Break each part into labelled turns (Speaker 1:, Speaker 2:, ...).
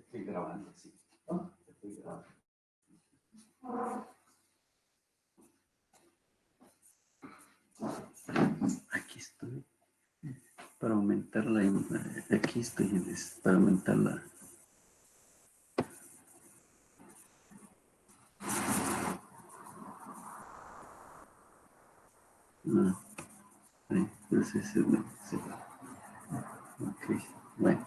Speaker 1: Estoy grabando, sí. ¿No? Estoy grabando. Aquí estoy. Para aumentar la... Aquí estoy para aumentar la... No, entonces, sí. Ok, bueno.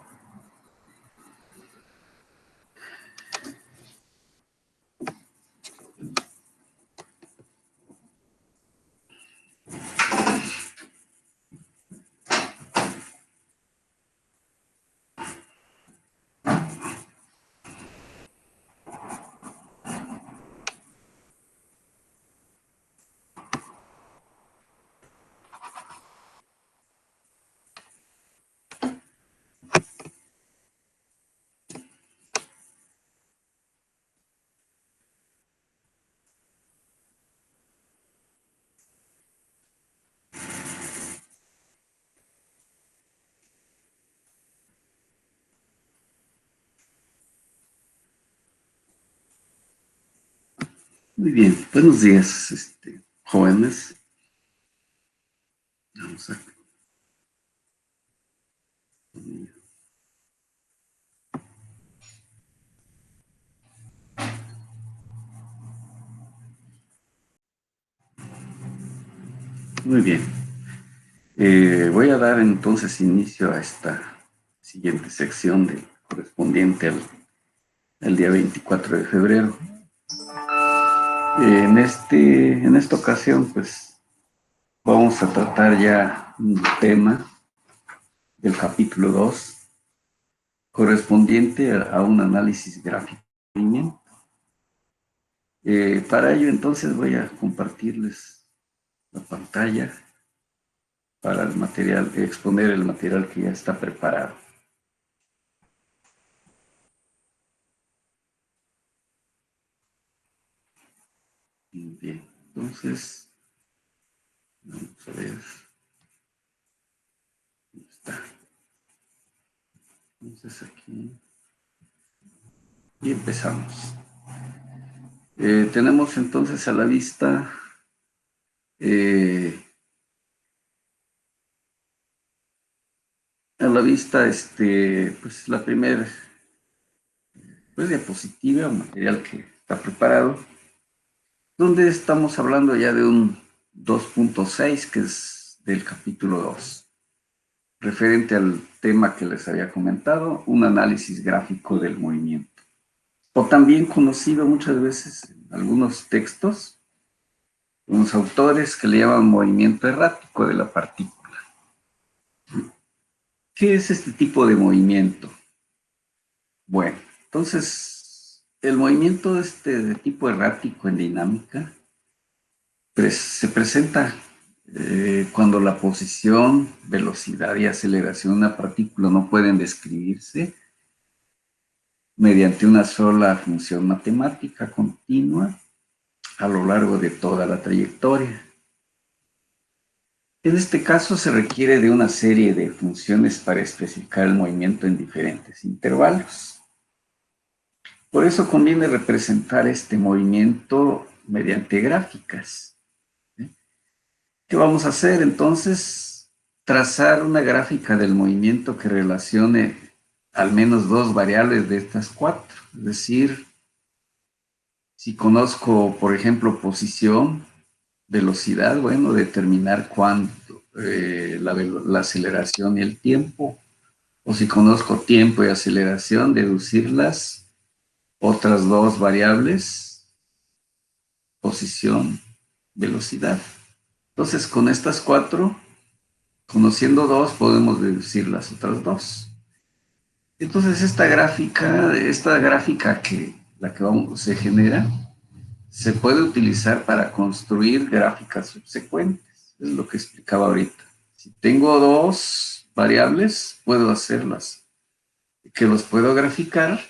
Speaker 1: Muy bien, buenos días, jóvenes. Vamos a... Muy bien. Voy a dar entonces inicio a esta siguiente sección correspondiente al día 24 de febrero. En esta ocasión, pues, vamos a tratar ya un tema del capítulo 2, correspondiente a un análisis gráfico de movimiento. Para ello, entonces, voy a compartirles la pantalla para exponer el material que ya está preparado. Bien, entonces, vamos a ver. ¿Dónde está? Entonces aquí. Y empezamos. Tenemos entonces a la vista pues la primera diapositiva o material que está preparado, donde estamos hablando ya de un 2.6, que es del capítulo 2, referente al tema que les había comentado, un análisis gráfico del movimiento, o también conocido muchas veces en algunos textos, unos autores que le llaman movimiento errático de la partícula. ¿Qué es este tipo de movimiento? Bueno, entonces, el movimiento de tipo errático en dinámica se presenta cuando la posición, velocidad y aceleración de una partícula no pueden describirse mediante una sola función matemática continua a lo largo de toda la trayectoria. En este caso se requiere de una serie de funciones para especificar el movimiento en diferentes intervalos. Por eso conviene representar este movimiento mediante gráficas. ¿Qué vamos a hacer entonces? Trazar una gráfica del movimiento que relacione al menos dos variables de estas cuatro. Es decir, si conozco, por ejemplo, posición, velocidad, bueno, determinar cuándo, la aceleración y el tiempo. O si conozco tiempo y aceleración, deducir las otras dos variables, posición, velocidad. Entonces, con estas cuatro, conociendo dos, podemos deducir las otras dos. Entonces, esta gráfica se genera, se puede utilizar para construir gráficas subsecuentes. Es lo que explicaba ahorita. Si tengo dos variables, puedo hacerlas, que los puedo graficar,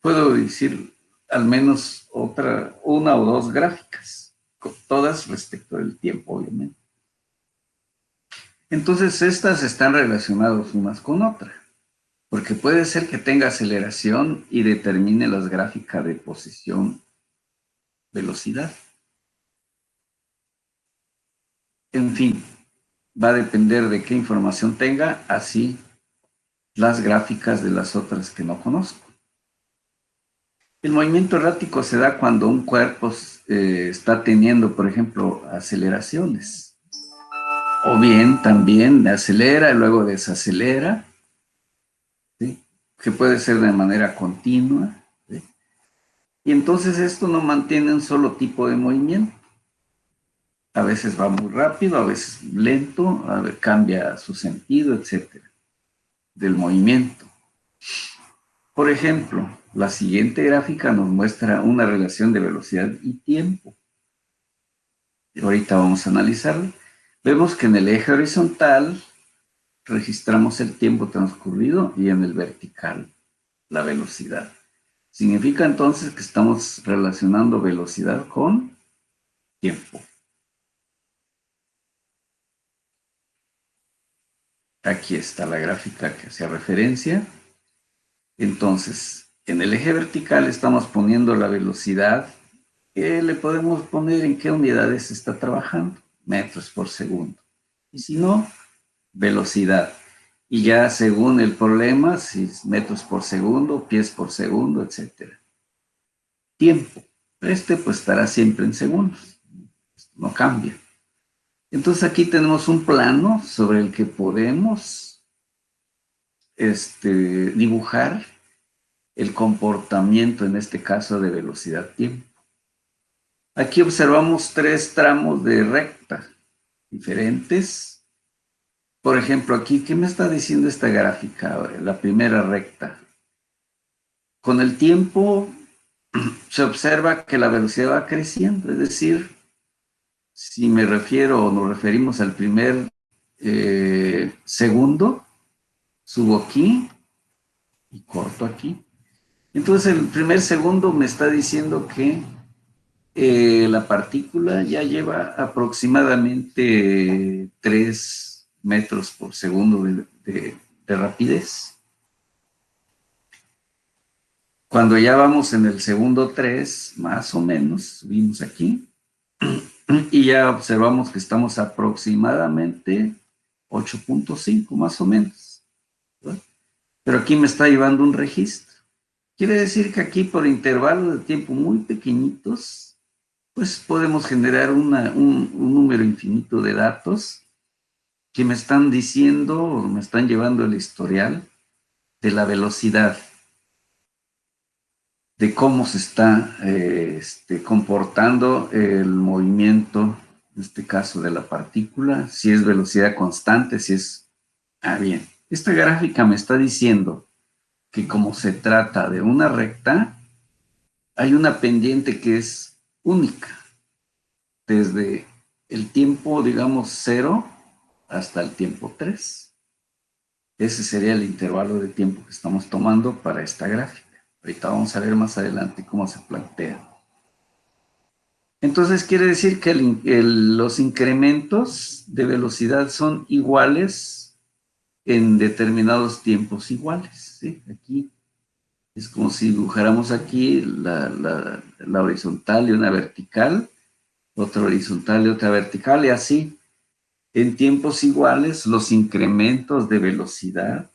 Speaker 1: puedo decir al menos una o dos gráficas, todas respecto del tiempo, obviamente. Entonces, estas están relacionadas unas con otras. Porque puede ser que tenga aceleración y determine las gráficas de posición, velocidad. En fin, va a depender de qué información tenga, así las gráficas de las otras que no conozco. El movimiento errático se da cuando un cuerpo está teniendo, por ejemplo, aceleraciones. O bien también acelera y luego desacelera, ¿sí? Que puede ser de manera continua, ¿sí? Y entonces esto no mantiene un solo tipo de movimiento. A veces va muy rápido, a veces lento, a ver, cambia su sentido, etcétera, del movimiento. Por ejemplo, la siguiente gráfica nos muestra una relación de velocidad y tiempo. Ahorita vamos a analizarlo. Vemos que en el eje horizontal registramos el tiempo transcurrido y en el vertical la velocidad. Significa entonces que estamos relacionando velocidad con tiempo. Aquí está la gráfica que hacía referencia. Entonces, en el eje vertical estamos poniendo la velocidad que le podemos poner en qué unidades se está trabajando, metros por segundo. Y si no, velocidad. Y ya según el problema, si es metros por segundo, pies por segundo, etcétera. Tiempo. Este pues estará siempre en segundos. No cambia. Entonces aquí tenemos un plano sobre el que podemos dibujar el comportamiento, en este caso, de velocidad-tiempo. Aquí observamos tres tramos de recta diferentes. Por ejemplo, aquí, ¿qué me está diciendo esta gráfica? La primera recta. Con el tiempo se observa que la velocidad va creciendo, es decir, si me refiero o nos referimos al primer segundo, subo aquí y corto aquí. Entonces el primer segundo me está diciendo que la partícula ya lleva aproximadamente 3 metros por segundo de rapidez. Cuando ya vamos en el segundo 3, más o menos, subimos aquí, y ya observamos que estamos aproximadamente 8.5, más o menos, ¿verdad? Pero aquí me está llevando un registro. Quiere decir que aquí por intervalos de tiempo muy pequeñitos, pues podemos generar un número infinito de datos que me están diciendo o me están llevando el historial de la velocidad, de cómo se está comportando el movimiento, en este caso de la partícula, si es velocidad constante, si es... Ah, bien, esta gráfica me está diciendo que como se trata de una recta, hay una pendiente que es única, desde el tiempo, digamos, 0 hasta el tiempo 3. Ese sería el intervalo de tiempo que estamos tomando para esta gráfica. Ahorita vamos a ver más adelante cómo se plantea. Entonces quiere decir que los incrementos de velocidad son iguales en determinados tiempos iguales, ¿sí? Aquí es como si dibujáramos aquí la horizontal y una vertical, otra horizontal y otra vertical, y así en tiempos iguales los incrementos de velocidad,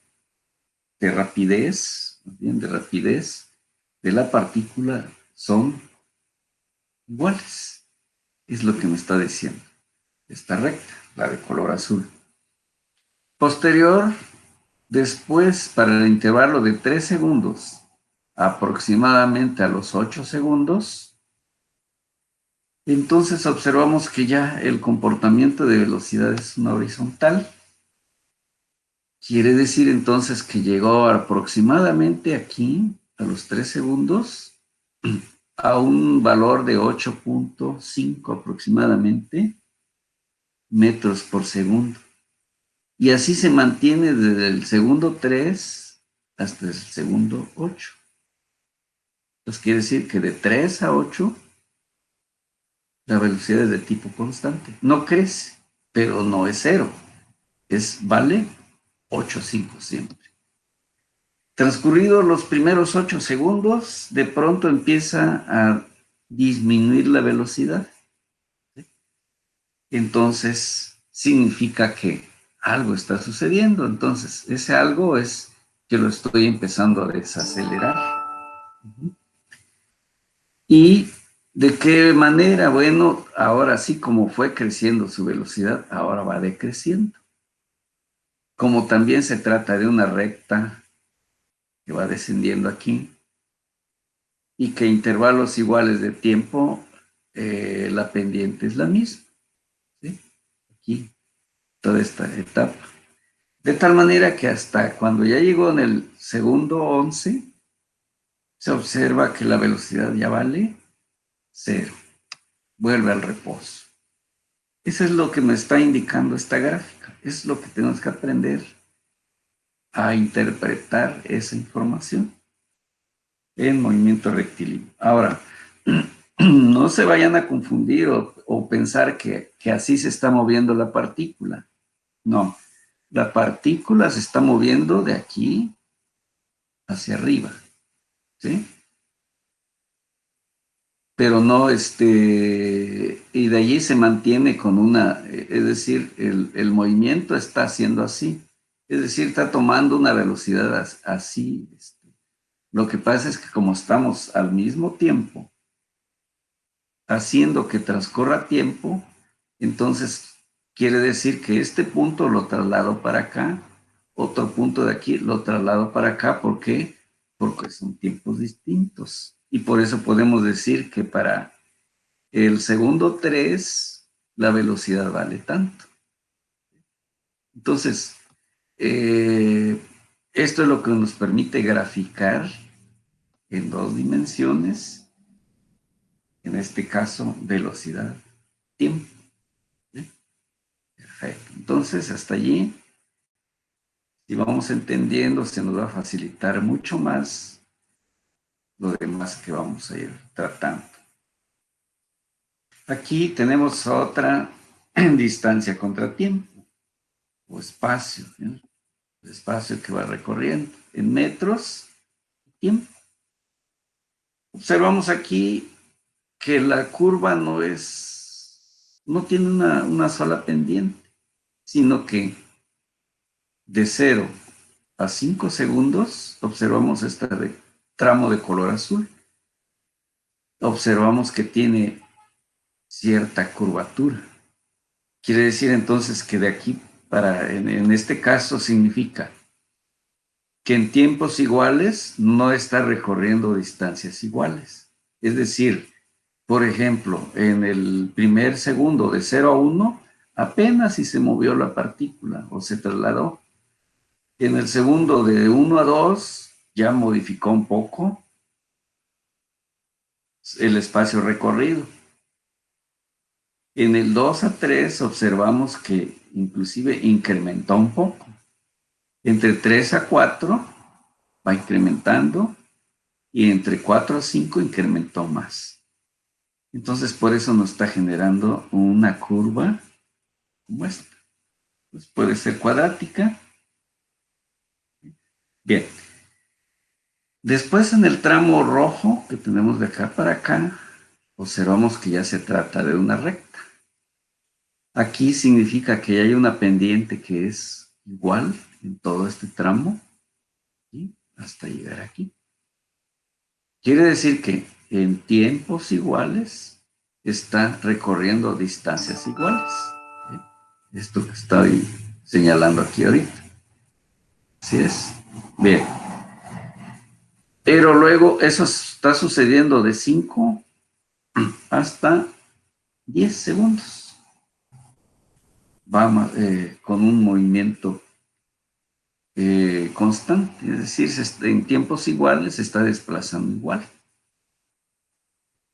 Speaker 1: de rapidez, más bien de rapidez de la partícula son iguales. Es lo que me está diciendo esta recta, la de color azul. Posterior, después, para el intervalo de 3 segundos, aproximadamente a los 8 segundos, entonces observamos que ya el comportamiento de velocidad es una horizontal. Quiere decir entonces que llegó aproximadamente aquí, a los 3 segundos, a un valor de 8.5 aproximadamente metros por segundo. Y así se mantiene desde el segundo 3 hasta el segundo 8. Entonces quiere decir que de 3 a 8 la velocidad es de tipo constante. No crece, pero no es cero. Vale 8.5 siempre. Transcurridos los primeros 8 segundos, de pronto empieza a disminuir la velocidad. Entonces, significa que algo está sucediendo. Entonces, ese algo es que lo estoy empezando a desacelerar. ¿Y de qué manera? Bueno, ahora sí, como fue creciendo su velocidad, ahora va decreciendo. Como también se trata de una recta que va descendiendo aquí y que intervalos iguales de tiempo, la pendiente es la misma. ¿Sí? Aquí, toda esta etapa. De tal manera que hasta cuando ya llegó en el segundo 11, se observa que la velocidad ya vale 0. Vuelve al reposo. Eso es lo que me está indicando esta gráfica. Es lo que tenemos que aprender a interpretar esa información en movimiento rectilíneo. Ahora, no se vayan a confundir o pensar que así se está moviendo la partícula. No, la partícula se está moviendo de aquí hacia arriba, ¿sí? Pero no, y de allí se mantiene con una, es decir, el movimiento está haciendo así, es decir, está tomando una velocidad así. Lo que pasa es que como estamos al mismo tiempo haciendo que transcurra tiempo, entonces quiere decir que este punto lo traslado para acá, otro punto de aquí lo traslado para acá. ¿Por qué? Porque son tiempos distintos. Y por eso podemos decir que para el segundo 3 la velocidad vale tanto. Entonces, esto es lo que nos permite graficar en 2 dimensiones, en este caso, velocidad, tiempo. ¿Sí? Perfecto. Entonces, hasta allí, si vamos entendiendo, se nos va a facilitar mucho más lo demás que vamos a ir tratando. Aquí tenemos otra distancia contra tiempo, o espacio, ¿sí? El espacio que va recorriendo en metros, tiempo. Observamos aquí que la curva no tiene una sola pendiente, sino que de 0 a 5 segundos observamos este tramo de color azul. Observamos que tiene cierta curvatura. Quiere decir entonces que de aquí en este caso significa que en tiempos iguales no está recorriendo distancias iguales. Es decir, por ejemplo, en el primer segundo de 0 a 1, apenas si se movió la partícula o se trasladó. En el segundo de 1 a 2 ya modificó un poco el espacio recorrido. En el 2 a 3 observamos que inclusive incrementó un poco. Entre 3 a 4 va incrementando y entre 4 a 5 incrementó más. Entonces, por eso nos está generando una curva como esta. Pues puede ser cuadrática. Bien. Después, en el tramo rojo que tenemos de acá para acá, observamos que ya se trata de una recta. Aquí significa que hay una pendiente que es igual en todo este tramo, ¿sí? Hasta llegar aquí. Quiere decir que en tiempos iguales está recorriendo distancias iguales. ¿Sí? Esto que estoy señalando aquí ahorita. Así es. Bien. Pero luego eso está sucediendo de 5 hasta 10 segundos. Va con un movimiento constante, es decir, en tiempos iguales se está desplazando igual.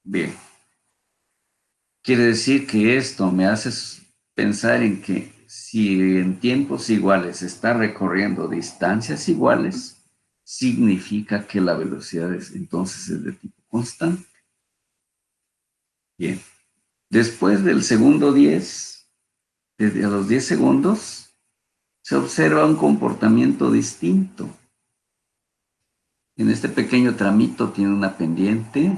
Speaker 1: Bien. Quiere decir que esto me hace pensar en que si en tiempos iguales se está recorriendo distancias iguales, significa que la velocidad entonces es de tipo constante. Bien. Después del segundo 10, desde a los 10 segundos, se observa un comportamiento distinto. En este pequeño tramito tiene una pendiente.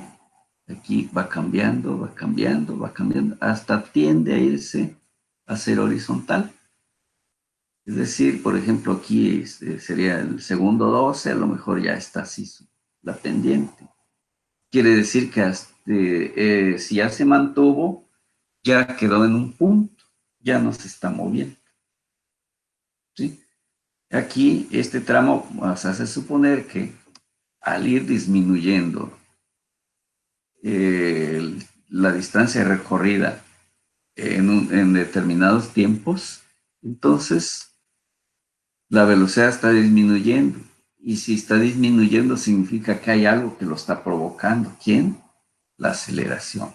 Speaker 1: Aquí va cambiando, va cambiando, va cambiando, hasta tiende a irse a ser horizontal. Es decir, por ejemplo, aquí sería el segundo 12, a lo mejor ya está así la pendiente. Quiere decir que si ya se mantuvo, ya quedó en un punto, ya no se está moviendo. ¿Sí? Aquí este tramo nos hace suponer que al ir disminuyendo la distancia recorrida en determinados tiempos, entonces la velocidad está disminuyendo. Y si está disminuyendo, significa que hay algo que lo está provocando. ¿Quién? La aceleración.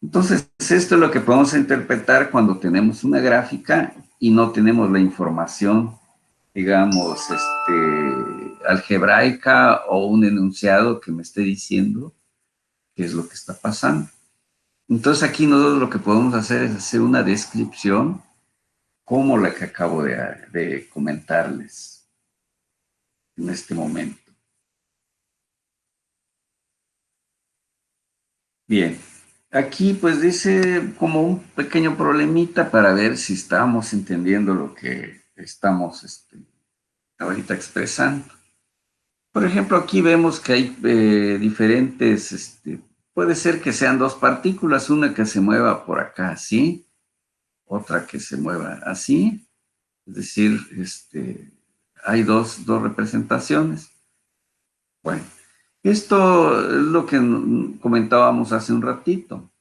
Speaker 1: Entonces, esto es lo que podemos interpretar cuando tenemos una gráfica y no tenemos la información, digamos, algebraica o un enunciado que me esté diciendo qué es lo que está pasando. Entonces, aquí nosotros lo que podemos hacer es hacer una descripción como la que acabo de comentarles en este momento. Bien, aquí pues dice como un pequeño problemita para ver si estamos entendiendo lo que estamos ahorita expresando. Por ejemplo, aquí vemos que hay diferentes, puede ser que sean dos partículas, una que se mueva por acá así, otra que se mueva así, es decir, hay dos representaciones. Bueno, esto es lo que comentábamos hace un ratito.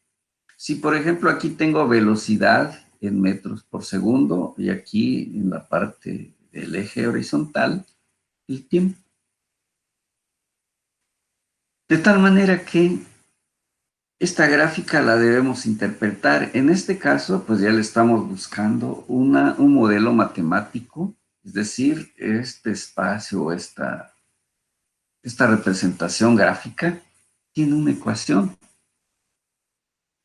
Speaker 1: Si, por ejemplo, aquí tengo velocidad en metros por segundo y aquí en la parte del eje horizontal, el tiempo. De tal manera que esta gráfica la debemos interpretar. En este caso, pues ya le estamos buscando un modelo matemático, es decir, este espacio, esta representación gráfica tiene una ecuación.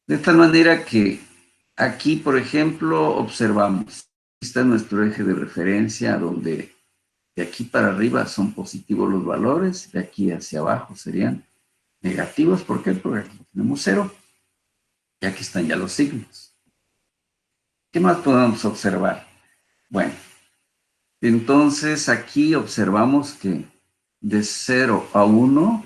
Speaker 1: De tal manera que aquí, por ejemplo, observamos, está nuestro eje de referencia donde de aquí para arriba son positivos los valores, de aquí hacia abajo serían negativos. ¿Por qué? Porque aquí tenemos cero y aquí están ya los signos. ¿Qué más podemos observar? Bueno, entonces aquí observamos que de 0 a 1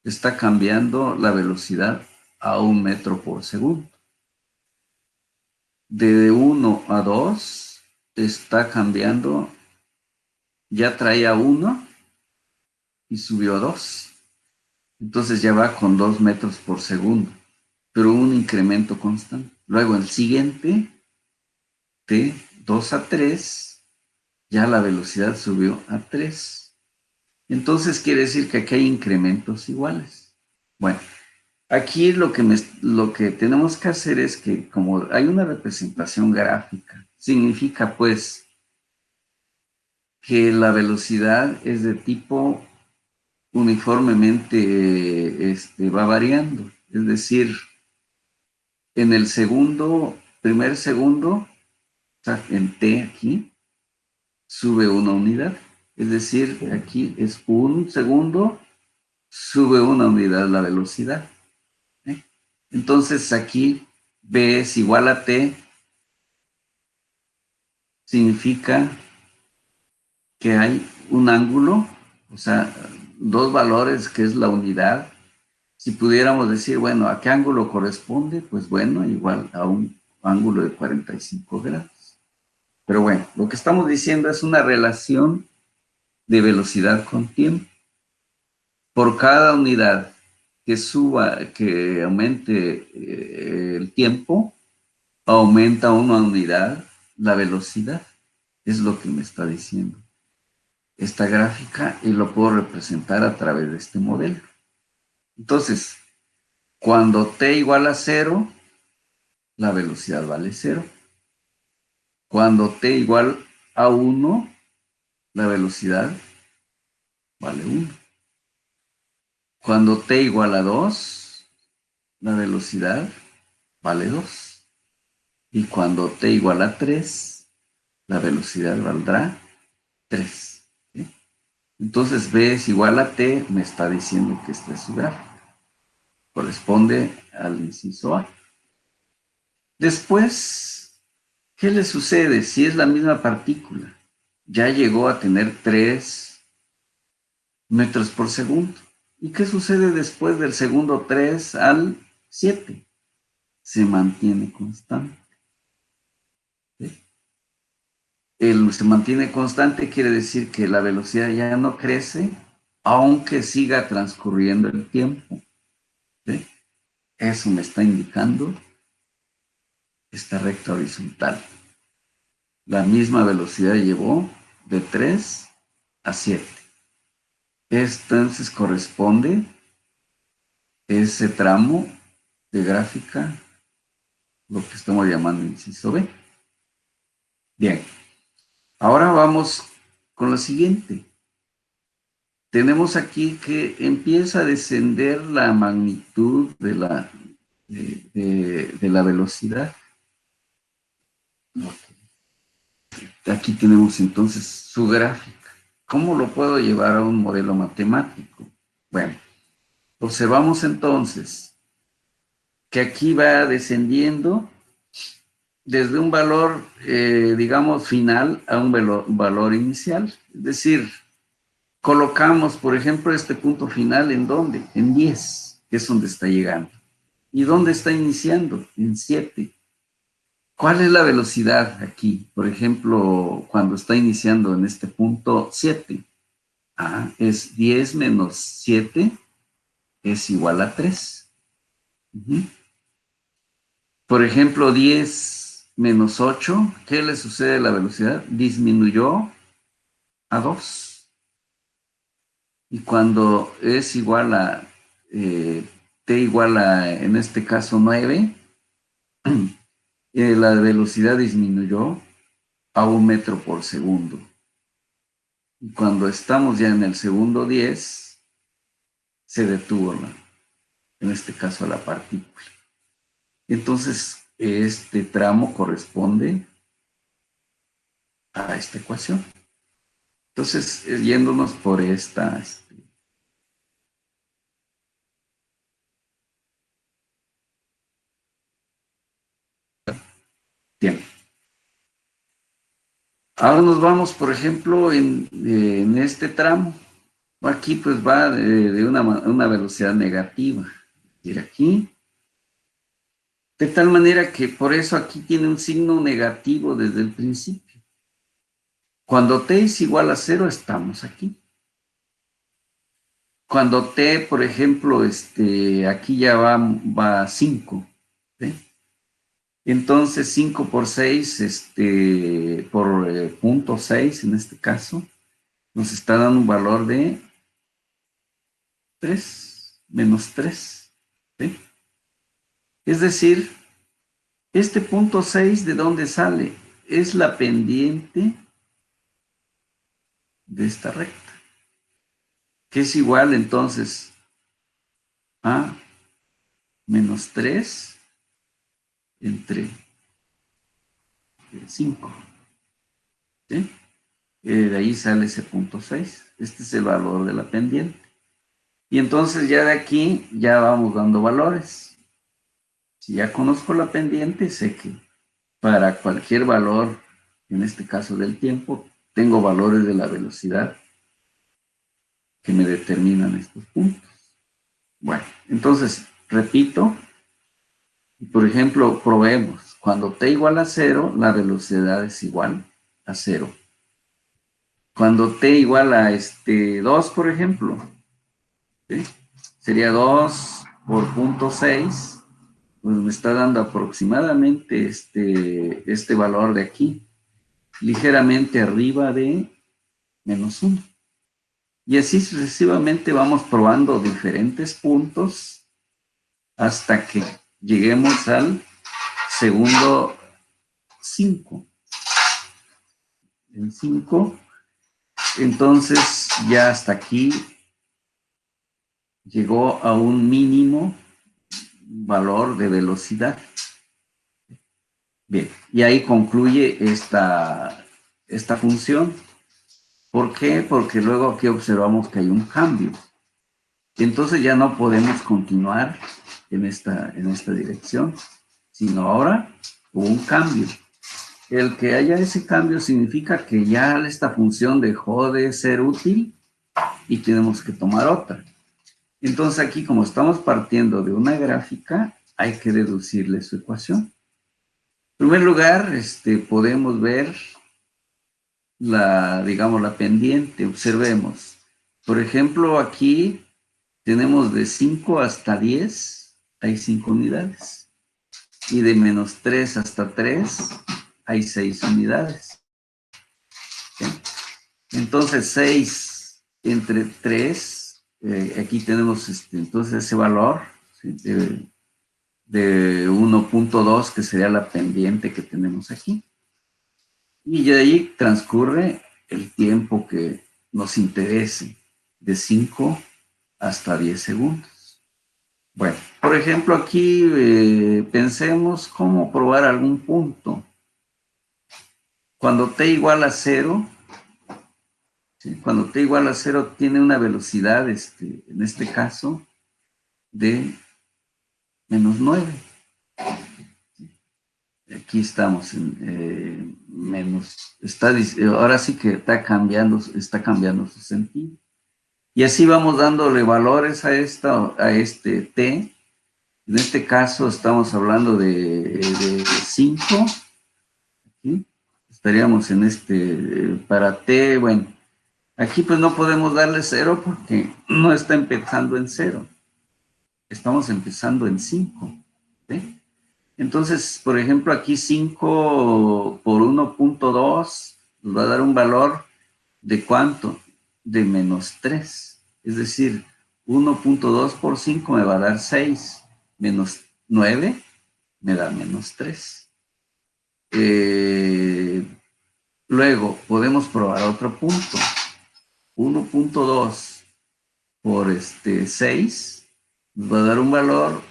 Speaker 1: está cambiando la velocidad a 1 metro por segundo. De 1 a 2 está cambiando, ya traía 1 y subió a 2. Entonces ya va con 2 metros por segundo, pero un incremento constante. Luego el siguiente, de 2 a 3, ya la velocidad subió a 3. Entonces quiere decir que aquí hay incrementos iguales. Bueno, aquí lo que tenemos que hacer es que como hay una representación gráfica, significa pues que la velocidad es de tipo uniformemente va variando. Es decir, en el primer segundo, o sea, en t aquí, sube una unidad. Es decir, aquí es un segundo, sube una unidad la velocidad. ¿Eh? Entonces aquí b es igual a t, significa que hay un ángulo, o sea, dos valores que es la unidad. Si pudiéramos decir, bueno, ¿a qué ángulo corresponde? Pues bueno, igual a un ángulo de 45 grados. Pero bueno, lo que estamos diciendo es una relación de velocidad con tiempo. Por cada unidad que aumente el tiempo, aumenta una unidad la velocidad. Es lo que me está diciendo esta gráfica y lo puedo representar a través de este modelo. Entonces, cuando t igual a 0, la velocidad vale 0. Cuando t igual a 1, la velocidad vale 1. Cuando t igual a 2, la velocidad vale 2. Y cuando t igual a 3, la velocidad valdrá 3. ¿Sí? Entonces B es igual a T, me está diciendo que esta es su gráfica. Corresponde al inciso A. Después, ¿qué le sucede si es la misma partícula? Ya llegó a tener 3 metros por segundo. ¿Y qué sucede después del segundo 3 al 7? Se mantiene constante. ¿Sí? Se mantiene constante quiere decir que la velocidad ya no crece, aunque siga transcurriendo el tiempo. ¿Sí? Eso me está indicando esta recta horizontal. La misma velocidad llevó de 3 a 7. Entonces corresponde ese tramo de gráfica, lo que estamos llamando inciso B. Bien, ahora vamos con lo siguiente. Tenemos aquí que empieza a descender la magnitud de la velocidad. Aquí tenemos entonces su gráfica. ¿Cómo lo puedo llevar a un modelo matemático? Bueno, observamos entonces que aquí va descendiendo desde un valor, digamos, final a un valor inicial. Es decir, colocamos, por ejemplo, este punto final ¿en dónde? En 10, que es donde está llegando. ¿Y dónde está iniciando? En 7. ¿Cuál es la velocidad aquí? Por ejemplo, cuando está iniciando en este punto 7. Es 10 menos 7 es igual a 3. Por ejemplo, 10 menos 8, ¿qué le sucede a la velocidad? Disminuyó a 2. Y cuando es igual a t igual a, en este caso, 9, la velocidad disminuyó a 1 metro por segundo. Y cuando estamos ya en el segundo 10, se detuvo, en este caso, la partícula. Entonces, este tramo corresponde a esta ecuación. Entonces, yéndonos por esta... Bien. Ahora nos vamos, por ejemplo, en este tramo. Aquí pues va de una velocidad negativa. Ir aquí. De tal manera que por eso aquí tiene un signo negativo desde el principio. Cuando t es igual a 0, estamos aquí. Cuando t, por ejemplo, aquí ya va 5. ¿Sí? Entonces 5 por 6, por punto 6 en este caso, nos está dando un valor de 3, menos 3. ¿Sí? Es decir, este punto 6, ¿de dónde sale? Es la pendiente de esta recta, que es igual entonces a menos 3 entre 5. ¿Sí? De ahí sale ese punto 6. Este es el valor de la pendiente. Y entonces ya de aquí ya vamos dando valores. Si ya conozco la pendiente, sé que para cualquier valor, en este caso del tiempo, tengo valores de la velocidad que me determinan estos puntos. Bueno, entonces, repito, por ejemplo, probemos. Cuando t igual a 0, la velocidad es igual a 0. Cuando t igual a 2, por ejemplo, ¿sí? Sería 2 por punto 6, pues me está dando aproximadamente este valor de aquí, ligeramente arriba de menos 1. Y así sucesivamente vamos probando diferentes puntos hasta que lleguemos al segundo 5. El 5, entonces ya hasta aquí llegó a un mínimo valor de velocidad. Bien, y ahí concluye esta función. ¿Por qué? Porque luego aquí observamos que hay un cambio. Entonces ya no podemos continuar en esta dirección, sino ahora hubo un cambio. El que haya ese cambio significa que ya esta función dejó de ser útil y tenemos que tomar otra. Entonces aquí, como estamos partiendo de una gráfica, hay que deducirle su ecuación. En primer lugar, podemos ver digamos, la pendiente. Observemos. Por ejemplo, aquí tenemos de 5 hasta 10, hay 5 unidades. Y de menos 3 hasta 3, hay 6 unidades. ¿Sí? Entonces, 6 entre 3, aquí tenemos entonces ese valor, ¿sí? de 1.2, que sería la pendiente que tenemos aquí. Y de ahí transcurre el tiempo que nos interese, de 5 hasta 10 segundos. Bueno, por ejemplo, aquí pensemos cómo probar algún punto. Cuando t igual a 0, ¿sí? Cuando t igual a 0 tiene una velocidad, en este caso, de menos 9. Aquí estamos en menos, ahora sí que está cambiando su sentido. Y así vamos dándole valores a este t. En este caso estamos hablando de 5. ¿Sí? Estaríamos en para t, bueno, aquí pues no podemos darle 0 porque no está empezando en 0. Estamos empezando en 5. ¿Sí? Entonces, por ejemplo, aquí 5 por 1.2 nos va a dar un valor de ¿cuánto? De menos 3. Es decir, 1.2 por 5 me va a dar 6. Menos 9 me da menos 3. Luego, podemos probar otro punto. 1.2 por 6 nos va a dar un valor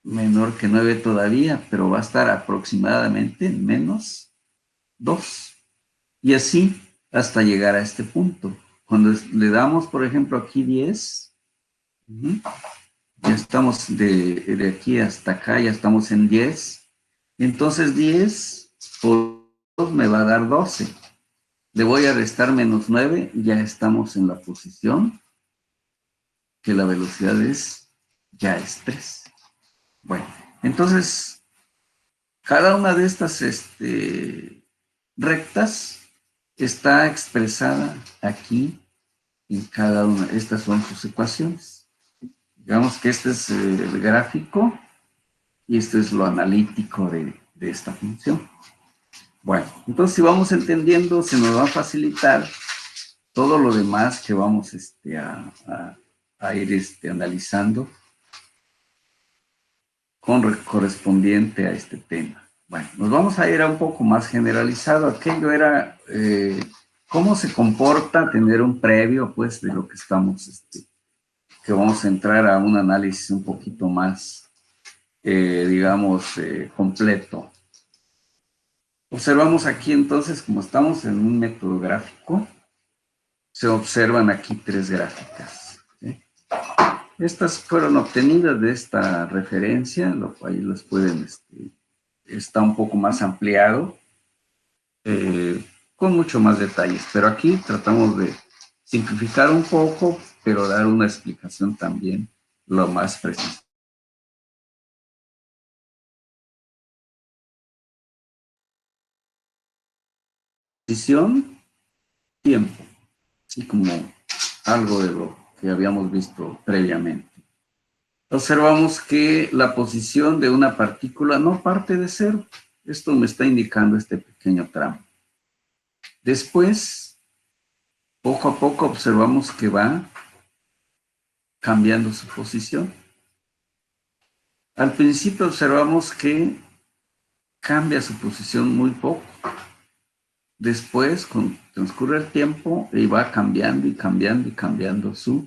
Speaker 1: menor que 9 todavía, pero va a estar aproximadamente en menos 2. Y así hasta llegar a este punto. Cuando le damos, por ejemplo, aquí 10, ya estamos de aquí hasta acá, ya estamos en 10. Entonces 10 por 2 me va a dar 12. Le voy a restar menos 9 y ya estamos en la posición que la velocidad ya es 3. Bueno, entonces cada una de estas rectas está expresada aquí en cada una. Estas son sus ecuaciones. Digamos que este es el gráfico y esto es lo analítico de esta función. Bueno, entonces si vamos entendiendo, se nos va a facilitar todo lo demás que vamos a ir analizando correspondiente a este tema. Bueno, nos vamos a ir a un poco más generalizado. Aquello era cómo se comporta tener un previo, pues, de lo que estamos, que vamos a entrar a un análisis un poquito más, digamos, completo. Observamos aquí entonces, como estamos en un método gráfico, se observan aquí 3 gráficas. ¿Sí? Estas fueron obtenidas de esta referencia, ahí las pueden, está un poco más ampliado, con mucho más detalles, pero aquí tratamos de simplificar un poco, pero dar una explicación también lo más precisa. Posición, tiempo, así como algo de lo que habíamos visto previamente. Observamos que la posición de una partícula no parte de cero. Esto me está indicando este pequeño tramo. Después, poco a poco observamos que va cambiando su posición. Al principio observamos que cambia su posición muy poco. Después, con transcurre el tiempo, y va cambiando y cambiando y cambiando su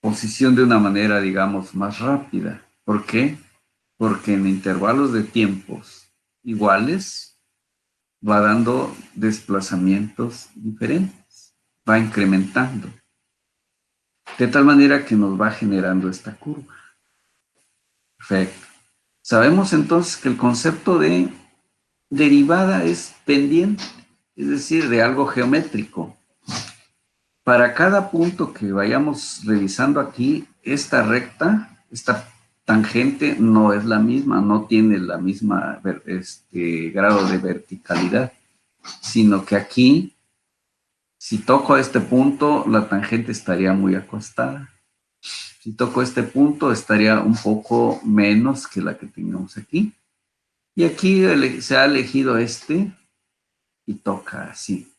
Speaker 1: posición de una manera, digamos, más rápida. ¿Por qué? Porque en intervalos de tiempos iguales, va dando desplazamientos diferentes, va incrementando, de tal manera que nos va generando esta curva. Perfecto. Sabemos entonces que el concepto de derivada es pendiente, es decir, de algo geométrico. Para cada punto que vayamos revisando aquí, esta recta, esta tangente no es la misma, no tiene la misma grado de verticalidad, sino que aquí, si toco este punto, la tangente estaría muy acostada. Si toco este punto, estaría un poco menos que la que tenemos aquí. Y aquí se ha elegido este y toca así.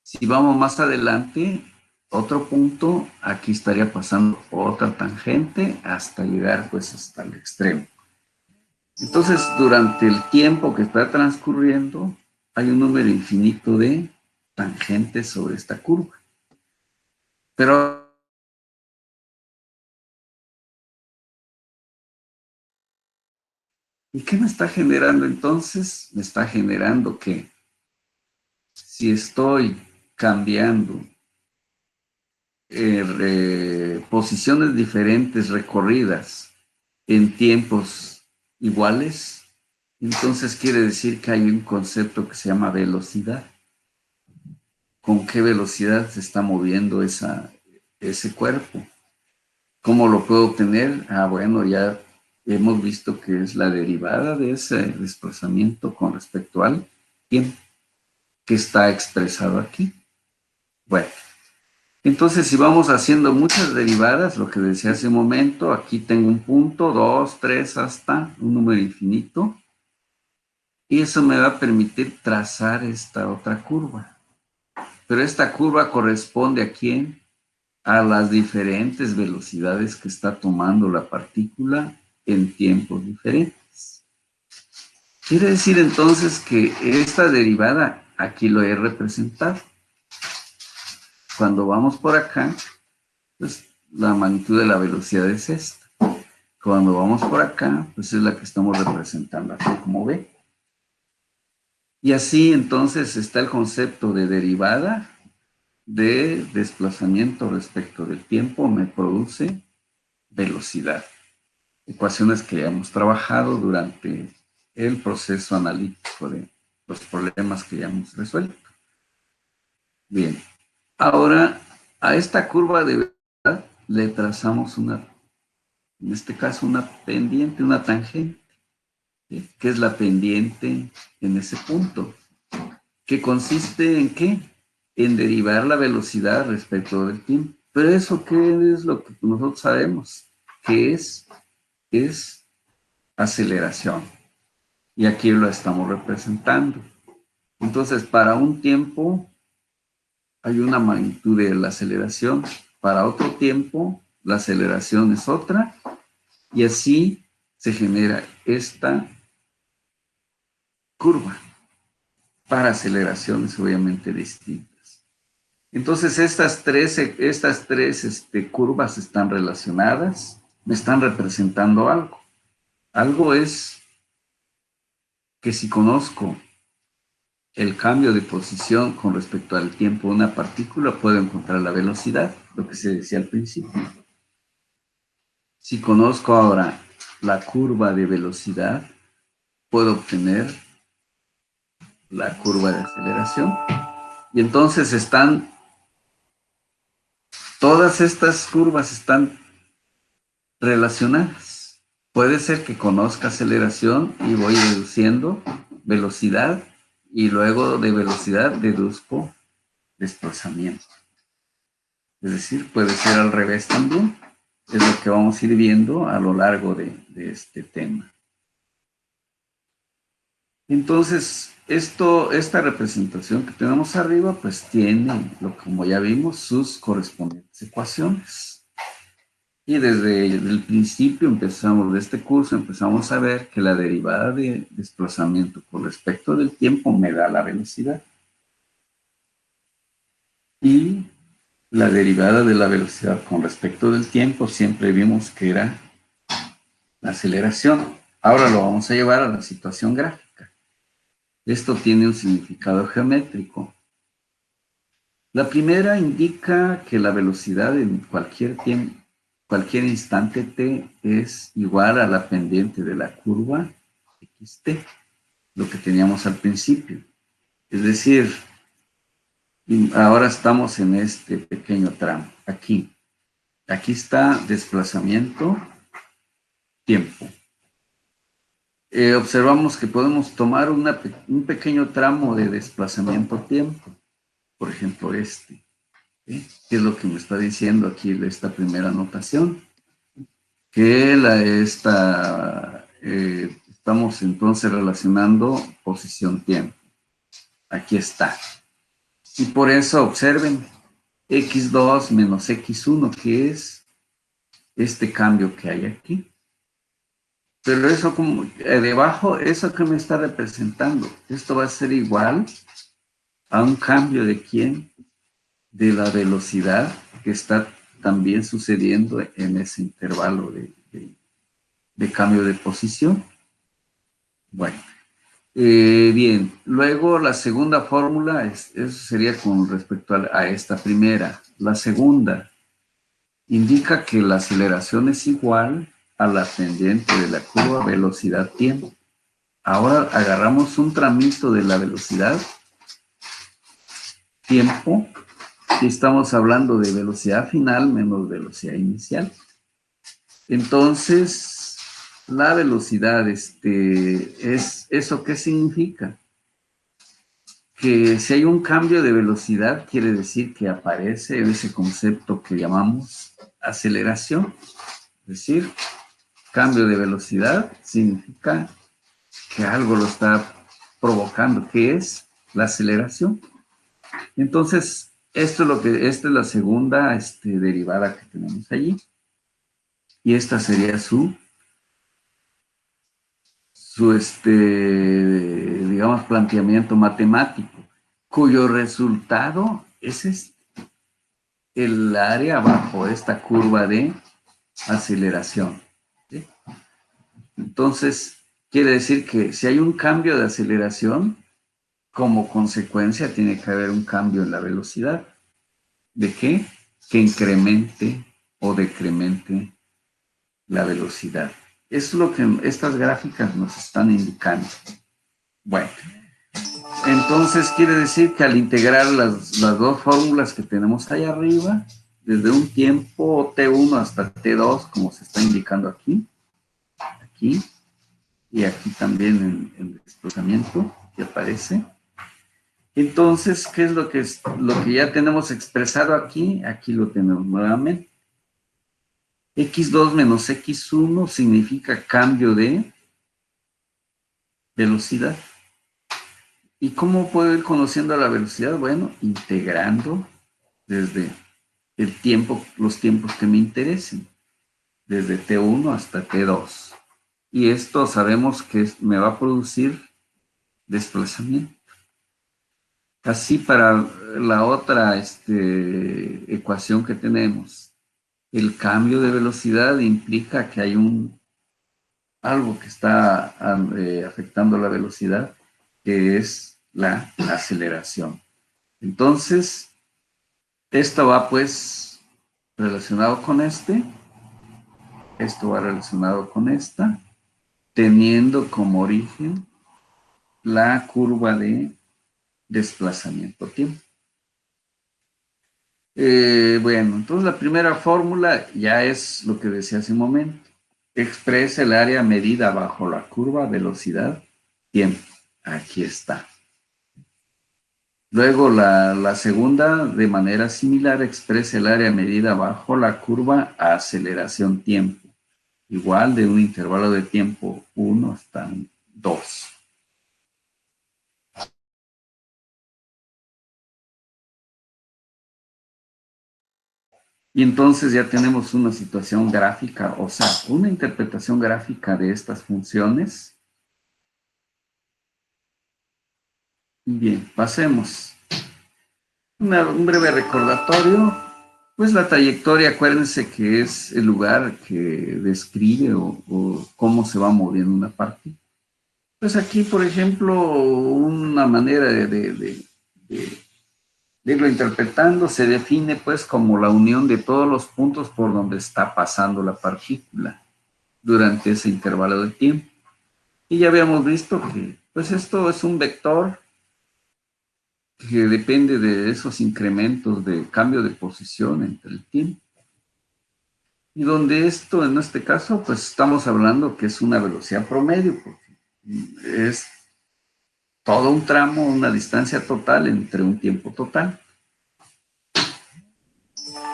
Speaker 1: Si vamos más adelante, otro punto, aquí estaría pasando otra tangente hasta llegar pues hasta el extremo. Entonces, durante el tiempo que está transcurriendo, hay un número infinito de tangentes sobre esta curva. Pero, ¿y qué me está generando entonces? Me está generando que si estoy cambiando posiciones diferentes recorridas en tiempos iguales, entonces quiere decir que hay un concepto que se llama velocidad. ¿Con qué velocidad se está moviendo ese cuerpo? ¿Cómo lo puedo obtener? Bueno, ya hemos visto que es la derivada de ese desplazamiento con respecto al tiempo que está expresado aquí. Bueno, entonces si vamos haciendo muchas derivadas, lo que decía hace un momento, aquí tengo un punto, 2, 3, hasta un número infinito, y eso me va a permitir trazar esta otra curva. Pero esta curva corresponde ¿a quién? A las diferentes velocidades que está tomando la partícula en tiempos diferentes. Quiere decir entonces que esta derivada aquí lo he representado. Cuando vamos por acá, pues la magnitud de la velocidad es esta. Cuando vamos por acá, pues es la que estamos representando aquí como B. Y así entonces está el concepto de derivada de desplazamiento respecto del tiempo me produce velocidad. Ecuaciones que hemos trabajado durante el proceso analítico de los problemas que ya hemos resuelto. Bien, ahora a esta curva de velocidad le trazamos en este caso una pendiente, una tangente, ¿sí? Que es la pendiente en ese punto, que consiste en ¿qué? En derivar la velocidad respecto del tiempo. Pero eso, ¿qué es lo que nosotros sabemos? Que es aceleración. Y aquí lo estamos representando. Entonces, para un tiempo hay una magnitud de la aceleración, para otro tiempo la aceleración es otra, y así se genera esta curva para aceleraciones obviamente distintas. Entonces, estas tres curvas están relacionadas, me están representando algo. Algo es que si conozco el cambio de posición con respecto al tiempo de una partícula, puedo encontrar la velocidad, lo que se decía al principio. Si conozco ahora la curva de velocidad, puedo obtener la curva de aceleración. Y entonces todas estas curvas están relacionadas. Puede ser que conozca aceleración y voy deduciendo velocidad y luego de velocidad deduzco desplazamiento. Es decir, puede ser al revés también. Es lo que vamos a ir viendo a lo largo de este tema. Entonces, esta representación que tenemos arriba, pues tiene, como ya vimos, sus correspondientes ecuaciones. Y desde el principio de este curso empezamos a ver que la derivada de desplazamiento con respecto del tiempo me da la velocidad. Y la derivada de la velocidad con respecto del tiempo siempre vimos que era la aceleración. Ahora lo vamos a llevar a la situación gráfica. Esto tiene un significado geométrico. La primera indica que la velocidad en cualquier tiempo, cualquier instante t es igual a la pendiente de la curva xt, lo que teníamos al principio. Es decir, ahora estamos en este pequeño tramo, aquí. Aquí está desplazamiento, tiempo. Observamos que podemos tomar un pequeño tramo de desplazamiento-tiempo. Por ejemplo, este. ¿Sí? ¿Qué es lo que me está diciendo aquí esta primera anotación? Que estamos entonces relacionando posición-tiempo. Aquí está. Y por eso observen x2 menos x1, que es este cambio que hay aquí. Pero eso como debajo, eso que me está representando, esto va a ser igual a un cambio de quién, de la velocidad que está también sucediendo en ese intervalo de cambio de posición. Bueno, bien, luego la segunda fórmula, eso sería con respecto a esta primera. La segunda indica que la aceleración es igual a la pendiente de la curva velocidad-tiempo. Ahora agarramos un tramito de la velocidad, tiempo, y estamos hablando de velocidad final menos velocidad inicial. Entonces, la velocidad, ¿eso qué significa? Que si hay un cambio de velocidad, quiere decir que aparece ese concepto que llamamos aceleración. Es decir, cambio de velocidad significa que algo lo está provocando, que es la aceleración. Entonces, esta es la segunda derivada que tenemos allí. Y esta sería su digamos, planteamiento matemático, cuyo resultado es el área bajo esta curva de aceleración. ¿Sí? Entonces, quiere decir que si hay un cambio de aceleración, como consecuencia tiene que haber un cambio en la velocidad. ¿De qué? Que incremente o decremente la velocidad. Es lo que estas gráficas nos están indicando. Bueno, entonces quiere decir que al integrar las dos fórmulas que tenemos ahí arriba, desde un tiempo t1 hasta t2, como se está indicando aquí, y aquí también en el desplazamiento que aparece. Entonces, ¿qué es lo que ya tenemos expresado aquí? Aquí lo tenemos nuevamente. x2 menos x1 significa cambio de velocidad. ¿Y cómo puedo ir conociendo la velocidad? Bueno, integrando desde los tiempos que me interesen, desde T1 hasta T2. Y esto sabemos que me va a producir desplazamiento. Así para la otra ecuación que tenemos, el cambio de velocidad implica que hay algo que está afectando la velocidad, que es la aceleración. Entonces, esto va pues relacionado con esto va relacionado con esta, teniendo como origen la curva de desplazamiento-tiempo. Bueno, entonces la primera fórmula ya es lo que decía hace un momento. Expresa el área medida bajo la curva velocidad-tiempo. Aquí está. Luego la segunda, de manera similar, expresa el área medida bajo la curva aceleración-tiempo. Igual de un intervalo de tiempo 1 hasta 2. Y entonces ya tenemos una situación gráfica, o sea, una interpretación gráfica de estas funciones. Bien, pasemos. Un breve recordatorio. Pues la trayectoria, acuérdense que es el lugar que describe o cómo se va moviendo una parte. Pues aquí, por ejemplo, una manera de irlo interpretando se define pues como la unión de todos los puntos por donde está pasando la partícula durante ese intervalo de tiempo. Y ya habíamos visto que pues esto es un vector que depende de esos incrementos de cambio de posición entre el tiempo. Y donde esto, en este caso, pues estamos hablando que es una velocidad promedio, porque es todo un tramo, una distancia total entre un tiempo total.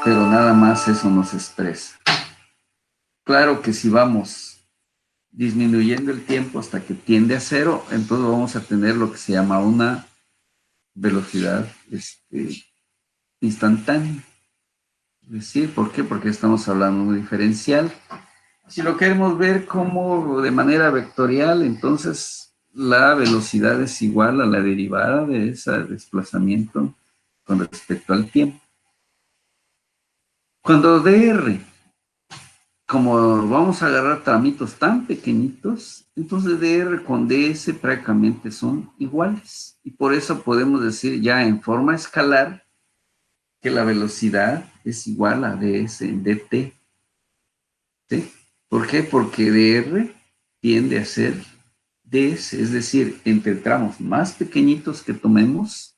Speaker 1: Pero nada más eso nos expresa. Claro que si vamos disminuyendo el tiempo hasta que tiende a cero, entonces vamos a tener lo que se llama una velocidad instantánea. Es decir, ¿por qué? Porque estamos hablando de un diferencial. Si lo queremos ver como de manera vectorial, entonces la velocidad es igual a la derivada de ese desplazamiento con respecto al tiempo. Cuando dr, como vamos a agarrar tramitos tan pequeñitos, entonces dr con ds prácticamente son iguales. Y por eso podemos decir ya en forma escalar que la velocidad es igual a ds en dt. ¿Sí? ¿Por qué? Porque dr tiende a ser ds, es decir, entre tramos más pequeñitos que tomemos,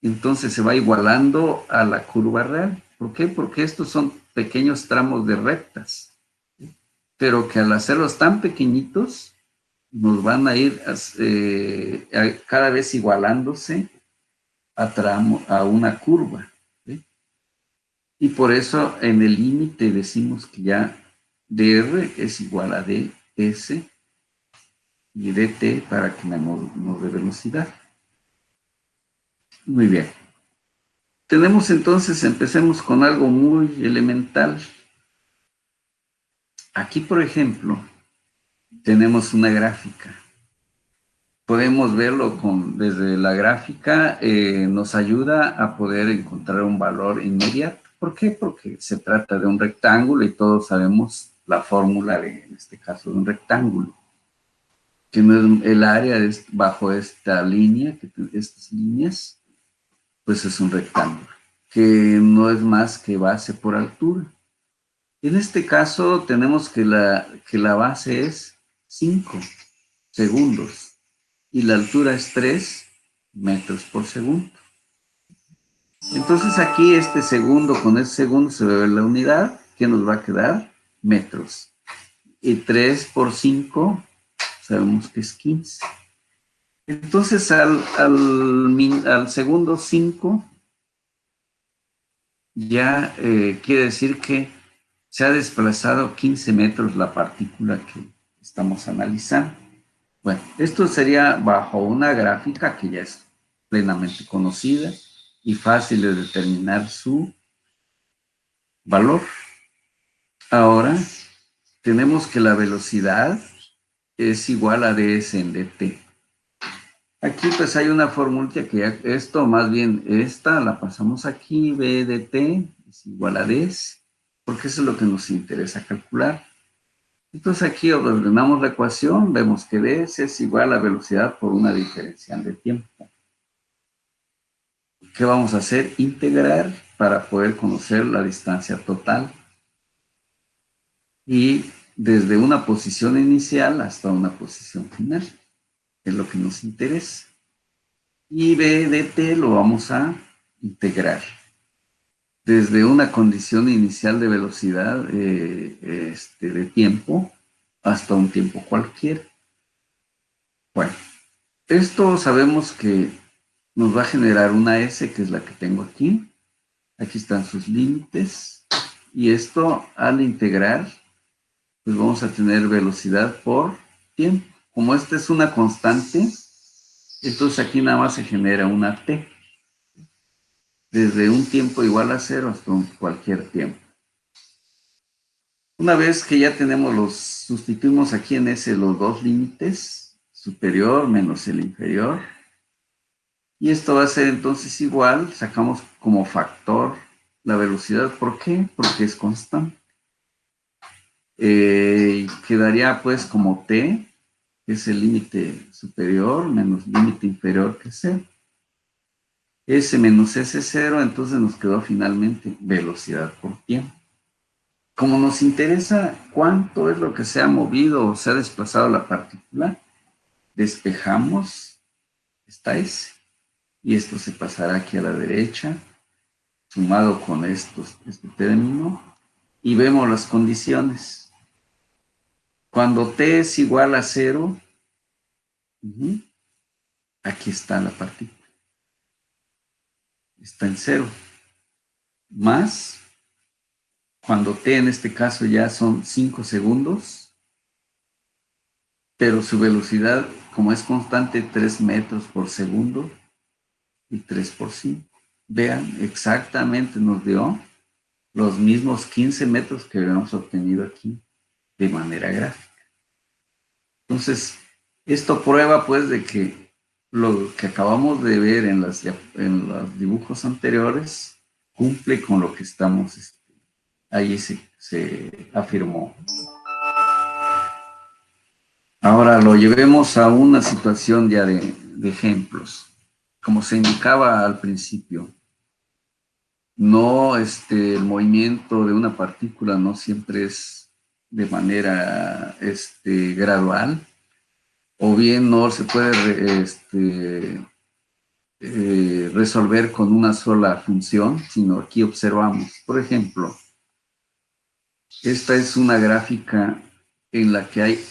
Speaker 1: entonces se va igualando a la curva real. ¿Por qué? Porque estos son pequeños tramos de rectas, pero que al hacerlos tan pequeñitos, nos van a ir cada vez igualándose a una curva. ¿Sí? Y por eso en el límite decimos que ya dr es igual a ds y dt para que nos dé velocidad. Muy bien. Tenemos entonces, empecemos con algo muy elemental. Aquí, por ejemplo, tenemos una gráfica. Podemos verlo desde la gráfica, nos ayuda a poder encontrar un valor inmediato. ¿Por qué? Porque se trata de un rectángulo y todos sabemos la fórmula en este caso, de un rectángulo. Que no es el área bajo esta línea, estas líneas, pues es un rectángulo, que no es más que base por altura. En este caso tenemos que la base es 5 segundos y la altura es 3 metros por segundo. Entonces aquí este segundo, con este segundo se ve la unidad, que nos va a quedar metros. Y 3 por 5 sabemos que es 15. Entonces al segundo 5 ya quiere decir que se ha desplazado 15 metros la partícula que estamos analizando. Bueno, esto sería bajo una gráfica que ya es plenamente conocida y fácil de determinar su valor. Ahora tenemos que la velocidad es igual a ds en dt. Aquí pues hay una fórmula que ya, esto más bien esta la pasamos aquí, b de t es igual a ds, porque eso es lo que nos interesa calcular. Entonces aquí ordenamos la ecuación, vemos que ds es igual a velocidad por una diferencial de tiempo. ¿Qué vamos a hacer? Integrar para poder conocer la distancia total. Y desde una posición inicial hasta una posición final, es lo que nos interesa. Y b de t lo vamos a integrar desde una condición inicial de velocidad de tiempo hasta un tiempo cualquiera. Bueno, esto sabemos que nos va a generar una S, que es la que tengo aquí. Aquí están sus límites. Y esto, al integrar, pues vamos a tener velocidad por tiempo. Como esta es una constante, entonces aquí nada más se genera una T. Desde un tiempo igual a 0 hasta cualquier tiempo. Una vez que ya tenemos sustituimos aquí en S los dos límites, superior menos el inferior. Y esto va a ser entonces igual, sacamos como factor la velocidad. ¿Por qué? Porque es constante. Quedaría pues como T que es el límite superior menos límite inferior que cero. S menos S0, entonces nos quedó finalmente velocidad por tiempo. Como nos interesa cuánto es lo que se ha movido o se ha desplazado la partícula, despejamos esta S. Y esto se pasará aquí a la derecha, sumado con este término, y vemos las condiciones. Cuando t es igual a 0, aquí está la partícula. Está en 0. Más, cuando t en este caso ya son 5 segundos, pero su velocidad, como es constante, 3 metros por segundo y 3 por 5. Vean, exactamente nos dio los mismos 15 metros que habíamos obtenido aquí de manera gráfica. Entonces, esto prueba pues de que lo que acabamos de ver en los dibujos anteriores cumple con lo que estamos, ahí se afirmó. Ahora lo llevemos a una situación ya de ejemplos. Como se indicaba al principio, no, el movimiento de una partícula no siempre es de manera gradual, o bien no se puede resolver con una sola función, sino aquí observamos. Por ejemplo, esta es una gráfica en la que hay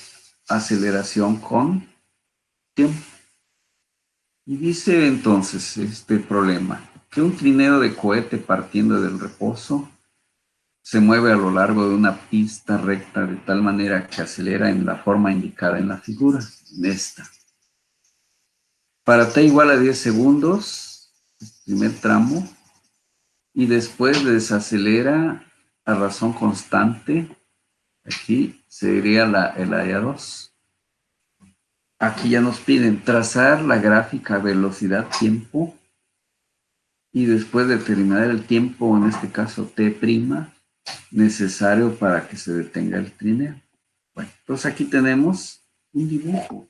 Speaker 1: aceleración con tiempo. Y dice entonces este problema, que un trineo de cohete partiendo del reposo se mueve a lo largo de una pista recta de tal manera que acelera en la forma indicada en la figura, en esta. Para t igual a 10 segundos, primer tramo, y después desacelera a razón constante, aquí sería el área 2. Aquí ya nos piden trazar la gráfica velocidad-tiempo y después determinar el tiempo, en este caso t', necesario para que se detenga el trineo. Bueno, entonces aquí tenemos un dibujo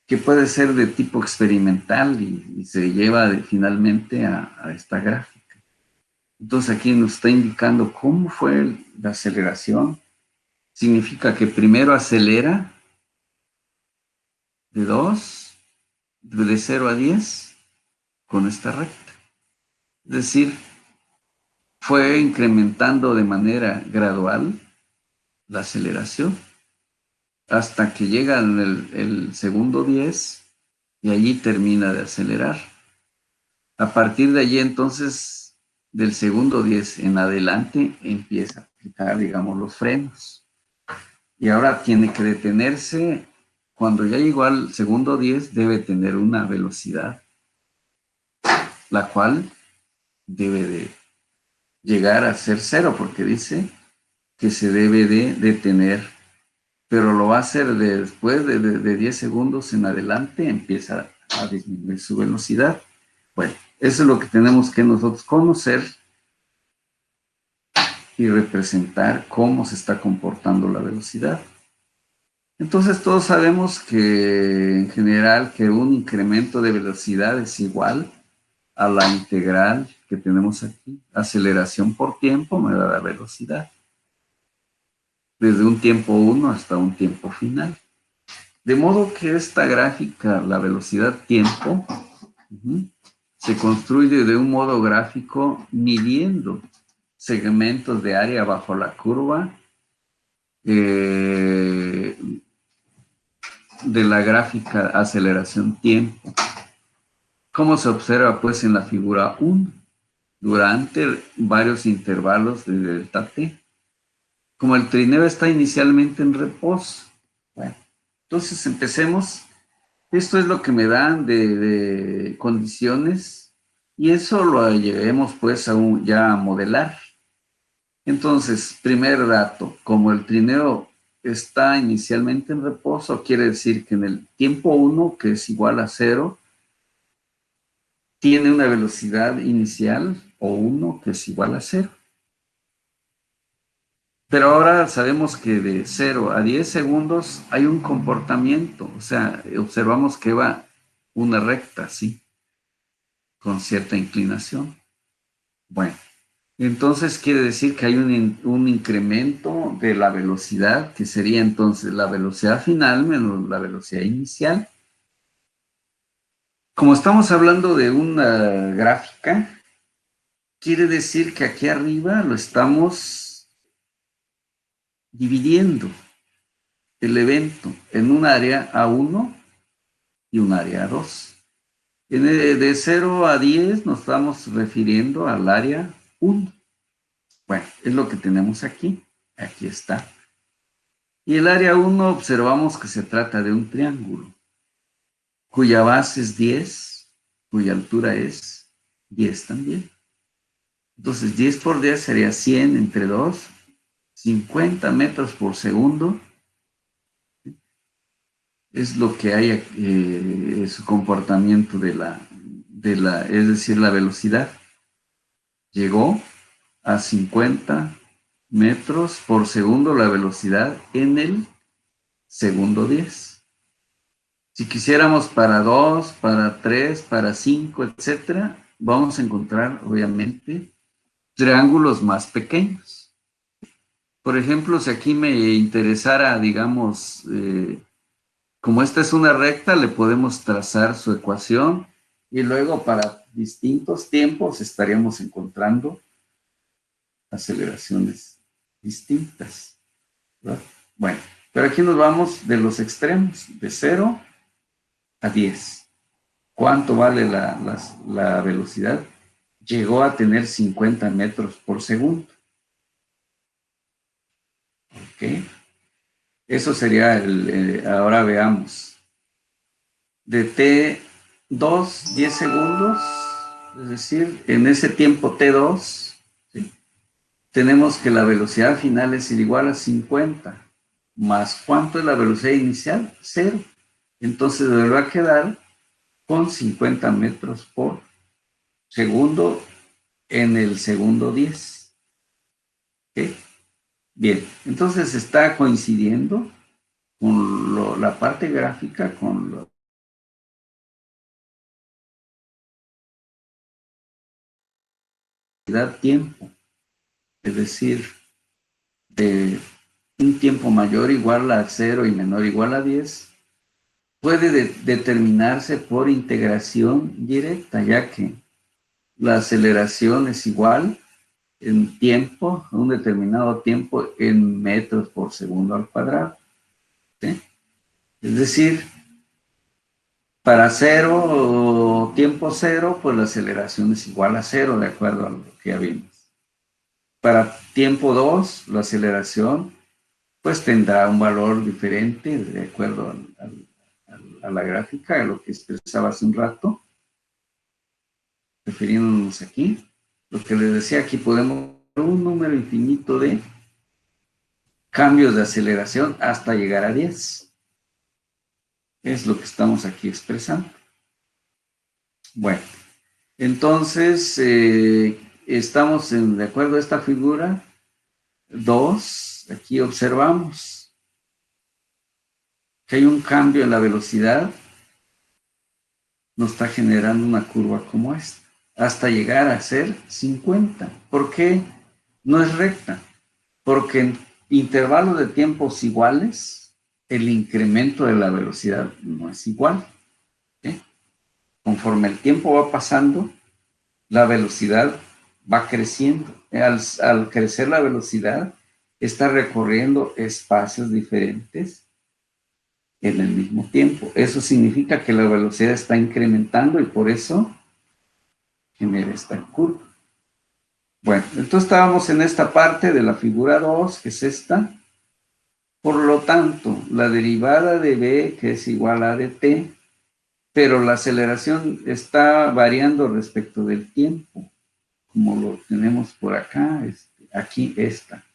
Speaker 1: que puede ser de tipo experimental y se lleva finalmente a esta gráfica. Entonces aquí nos está indicando cómo fue la aceleración. Significa que primero acelera de 2, de 0 a 10 con esta recta. Es decir, fue incrementando de manera gradual la aceleración hasta que llega el segundo 10 y allí termina de acelerar. A partir de allí entonces, del segundo 10 en adelante, empieza a aplicar, digamos, los frenos. Y ahora tiene que detenerse. Cuando ya llegó al segundo 10, debe tener una velocidad, la cual debe de llegar a ser 0, porque dice que se debe de detener, pero lo va a hacer después de 10 segundos en adelante, empieza a disminuir su velocidad. Bueno, eso es lo que tenemos que nosotros conocer y representar cómo se está comportando la velocidad. Entonces todos sabemos que en general que un incremento de velocidad es igual a la integral que tenemos aquí. Aceleración por tiempo me da la velocidad. Desde un tiempo 1 hasta un tiempo final. De modo que esta gráfica, la velocidad-tiempo, se construye de un modo gráfico midiendo segmentos de área bajo la curva de la gráfica aceleración-tiempo. ¿Cómo se observa pues en la figura 1? Durante varios intervalos de delta t. Como el trineo está inicialmente en reposo. Bueno, entonces empecemos. Esto es lo que me dan de condiciones y eso lo llevemos pues ya a modelar. Entonces, primer dato, como el trineo está inicialmente en reposo, quiere decir que en el tiempo 1, que es igual a 0, tiene una velocidad inicial o 1 que es igual a 0. Pero ahora sabemos que de 0 a 10 segundos hay un comportamiento, o sea, observamos que va una recta, ¿sí? Con cierta inclinación. Bueno, entonces quiere decir que hay un incremento de la velocidad, que sería entonces la velocidad final menos la velocidad inicial. Como estamos hablando de una gráfica, quiere decir que aquí arriba lo estamos dividiendo el evento en un área A1 y un área A2. De 0 a 10 nos estamos refiriendo al área 1. Bueno, es lo que tenemos aquí. Aquí está. Y el área 1 observamos que se trata de un triángulo, cuya base es 10, cuya altura es 10 también. Entonces 10 por 10 sería 100 entre 2, 50 metros por segundo. Es lo que hay, su comportamiento es decir, la velocidad. Llegó a 50 metros por segundo la velocidad en el segundo 10. Si quisiéramos para 2, para 3, para 5, etcétera, vamos a encontrar, obviamente, triángulos más pequeños. Por ejemplo, si aquí me interesara, digamos, como esta es una recta, le podemos trazar su ecuación y luego para distintos tiempos estaríamos encontrando aceleraciones distintas, ¿verdad? Bueno, pero aquí nos vamos de los extremos, de 0 a 10. ¿Cuánto vale la velocidad? Llegó a tener 50 metros por segundo. ¿Ok? Eso sería ahora veamos. De T2, 10 segundos, es decir, en ese tiempo T2, ¿sí? Tenemos que la velocidad final es igual a 50, más ¿cuánto es la velocidad inicial? 0. Entonces deberá quedar con 50 metros por segundo en el segundo 10. ¿Ok? Bien, entonces está coincidiendo con la parte gráfica, con la tiempo, es decir, de un tiempo mayor igual a 0 y menor igual a 10, puede determinarse por integración directa, ya que la aceleración es igual en tiempo, a un determinado tiempo en metros por segundo al cuadrado. ¿Sí? Es decir, para 0, tiempo 0, pues la aceleración es igual a 0, de acuerdo a lo que ya vimos. Para tiempo 2, la aceleración pues tendrá un valor diferente de acuerdo a la gráfica, a lo que expresaba hace un rato, refiriéndonos aquí. Lo que les decía, aquí podemos ver un número infinito de cambios de aceleración hasta llegar a 10. Es lo que estamos aquí expresando. Bueno, entonces estamos de acuerdo a esta figura 2. Aquí observamos que hay un cambio en la velocidad, nos está generando una curva como esta, hasta llegar a ser 50. ¿Por qué no es recta? Porque en intervalos de tiempos iguales, el incremento de la velocidad no es igual. ¿Sí? Conforme el tiempo va pasando, la velocidad va creciendo. Al crecer la velocidad, está recorriendo espacios diferentes en el mismo tiempo. Eso significa que la velocidad está incrementando y por eso genera esta curva. Bueno, entonces estábamos en esta parte de la figura 2, que es esta. Por lo tanto, la derivada de b, que es igual a dt, pero la aceleración está variando respecto del tiempo, como lo tenemos por acá, aquí esta.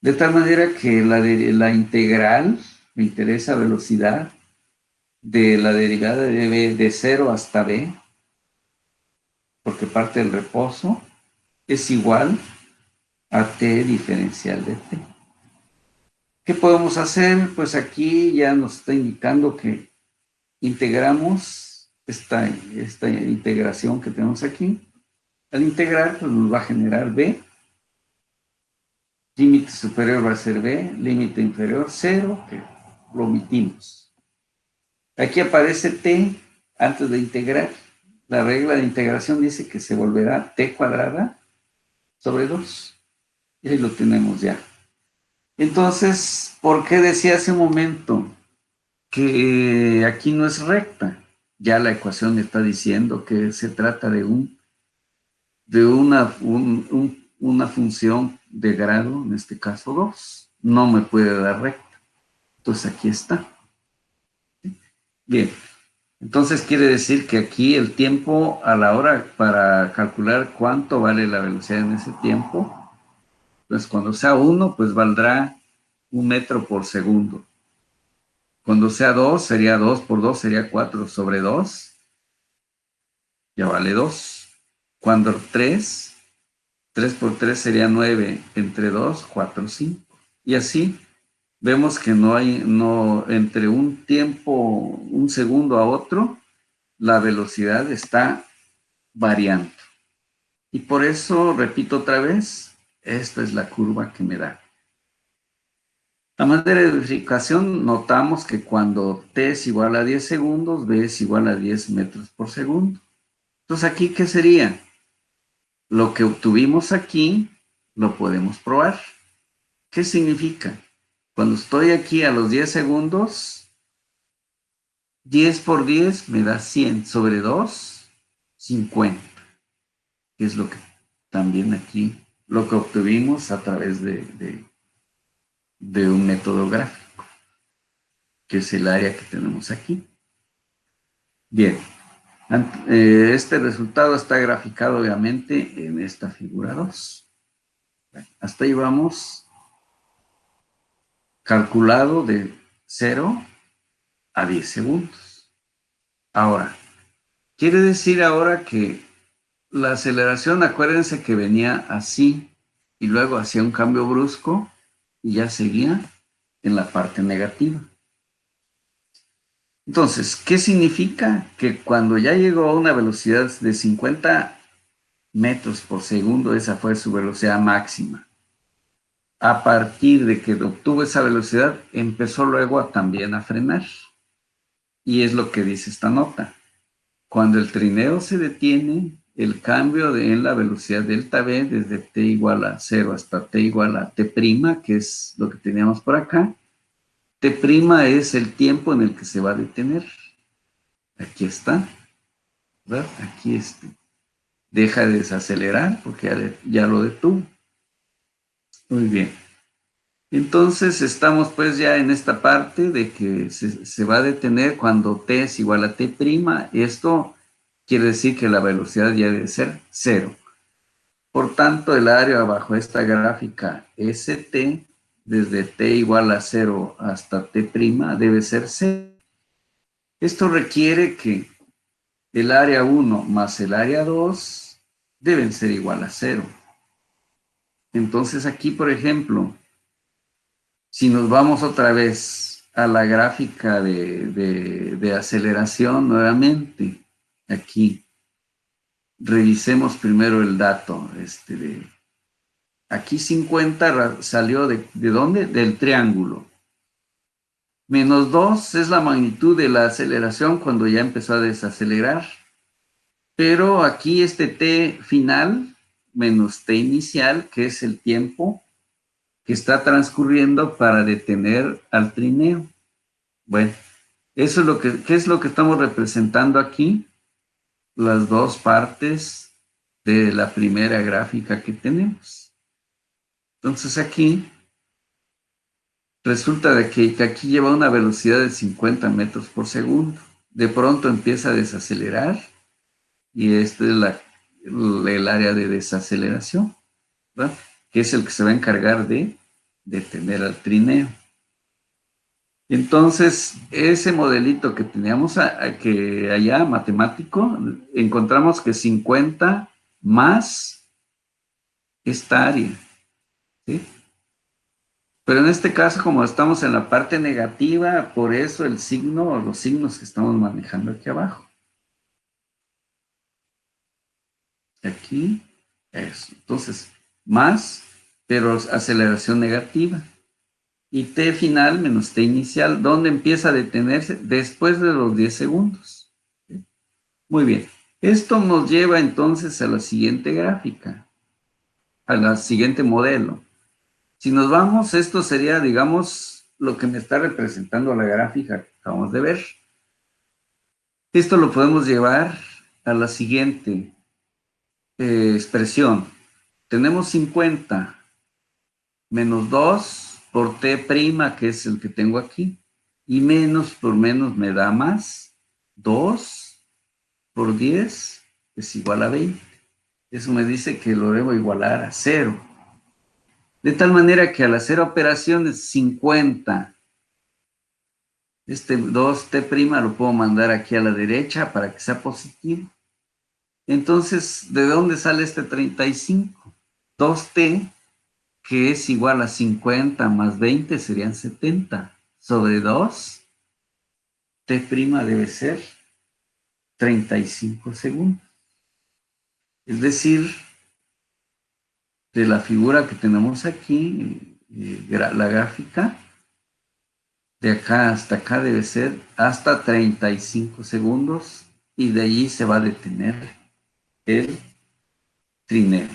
Speaker 1: De tal manera que la integral, me interesa velocidad, de la derivada de b de 0 hasta b, porque parte del reposo, es igual a t diferencial de t. ¿Qué podemos hacer? Pues aquí ya nos está indicando que integramos esta integración que tenemos aquí. Al integrar, pues nos va a generar b. Límite superior va a ser b, límite inferior 0, que lo omitimos. Aquí aparece t antes de integrar. La regla de integración dice que se volverá t cuadrada sobre 2. Y ahí lo tenemos ya. Entonces, ¿por qué decía hace un momento que aquí no es recta? Ya la ecuación está diciendo que se trata de una función de grado, en este caso 2. No me puede dar recta. Entonces aquí está. Bien. Entonces quiere decir que aquí el tiempo a la hora para calcular cuánto vale la velocidad en ese tiempo, pues cuando sea 1, pues valdrá 1 metro por segundo. Cuando sea 2, sería 2 por 2, sería 4 sobre 2. Ya vale 2. Cuando 3, 3 por 3 sería 9. Entre 2, 4, 5. Y así vemos que no hay, entre un tiempo, un segundo a otro, la velocidad está variando. Y por eso, repito otra vez, esta es la curva que me da. A manera de verificación, notamos que cuando t es igual a 10 segundos, b es igual a 10 metros por segundo. Entonces, ¿aquí qué sería? Lo que obtuvimos aquí, lo podemos probar. ¿Qué significa? Cuando estoy aquí a los 10 segundos, 10 por 10 me da 100 sobre 2, 50. Que es lo que también aquí, lo que obtuvimos a través de un método gráfico, que es el área que tenemos aquí. Bien, este resultado está graficado obviamente en esta figura 2. Hasta ahí vamos, calculado de 0 a 10 segundos. Ahora, quiere decir ahora que la aceleración, acuérdense que venía así y luego hacía un cambio brusco y ya seguía en la parte negativa. Entonces, ¿qué significa? Que cuando ya llegó a una velocidad de 50 metros por segundo, esa fue su velocidad máxima. A partir de que obtuvo esa velocidad, empezó luego también a frenar. Y es lo que dice esta nota. Cuando el trineo se detiene, el cambio en la velocidad delta v desde t igual a 0 hasta t igual a t', que es lo que teníamos por acá, t' es el tiempo en el que se va a detener. Aquí está, ¿verdad? Aquí deja de desacelerar porque ya lo detuvo. Muy bien. Entonces estamos pues ya en esta parte de que se va a detener cuando t es igual a t'. Esto quiere decir que la velocidad ya debe ser 0. Por tanto, el área bajo esta gráfica ST, desde t igual a 0 hasta t' debe ser 0. Esto requiere que el área 1 más el área 2 deben ser igual a 0. Entonces aquí, por ejemplo, si nos vamos otra vez a la gráfica de aceleración nuevamente, aquí, revisemos primero el dato. Aquí 50 salió ¿de dónde? Del triángulo. Menos 2 es la magnitud de la aceleración cuando ya empezó a desacelerar. Pero aquí este t final menos t inicial, que es el tiempo que está transcurriendo para detener al trineo. Bueno, eso es ¿qué es lo que estamos representando aquí? Las dos partes de la primera gráfica que tenemos. Entonces aquí resulta de que aquí lleva una velocidad de 50 metros por segundo. De pronto empieza a desacelerar y este es el área de desaceleración, ¿verdad? Que es el que se va a encargar de detener al trineo. Entonces, ese modelito que teníamos que allá, matemático, encontramos que 50 más esta área. ¿sí? Pero en este caso, como estamos en la parte negativa, por eso el signo o los signos que estamos manejando aquí abajo. Aquí, eso. Entonces, más, pero aceleración negativa. Y t final menos t inicial, ¿dónde empieza a detenerse? Después de los 10 segundos. ¿Sí? Muy bien. Esto nos lleva entonces a la siguiente gráfica, a la siguiente modelo. Si nos vamos, esto sería, digamos, lo que me está representando la gráfica que acabamos de ver. Esto lo podemos llevar a la siguiente expresión. Tenemos 50 menos 2 por t', que es el que tengo aquí, y menos por menos me da más. 2 por 10 es igual a 20. Eso me dice que lo debo igualar a 0. De tal manera que al hacer operaciones 50, este 2t' lo puedo mandar aquí a la derecha para que sea positivo. Entonces, ¿de dónde sale este 35? 2t, que es igual a 50 más 20, serían 70. Sobre 2, t' debe ser 35 segundos. Es decir, de la figura que tenemos aquí, la gráfica, de acá hasta acá debe ser hasta 35 segundos y de allí se va a detener el trineo.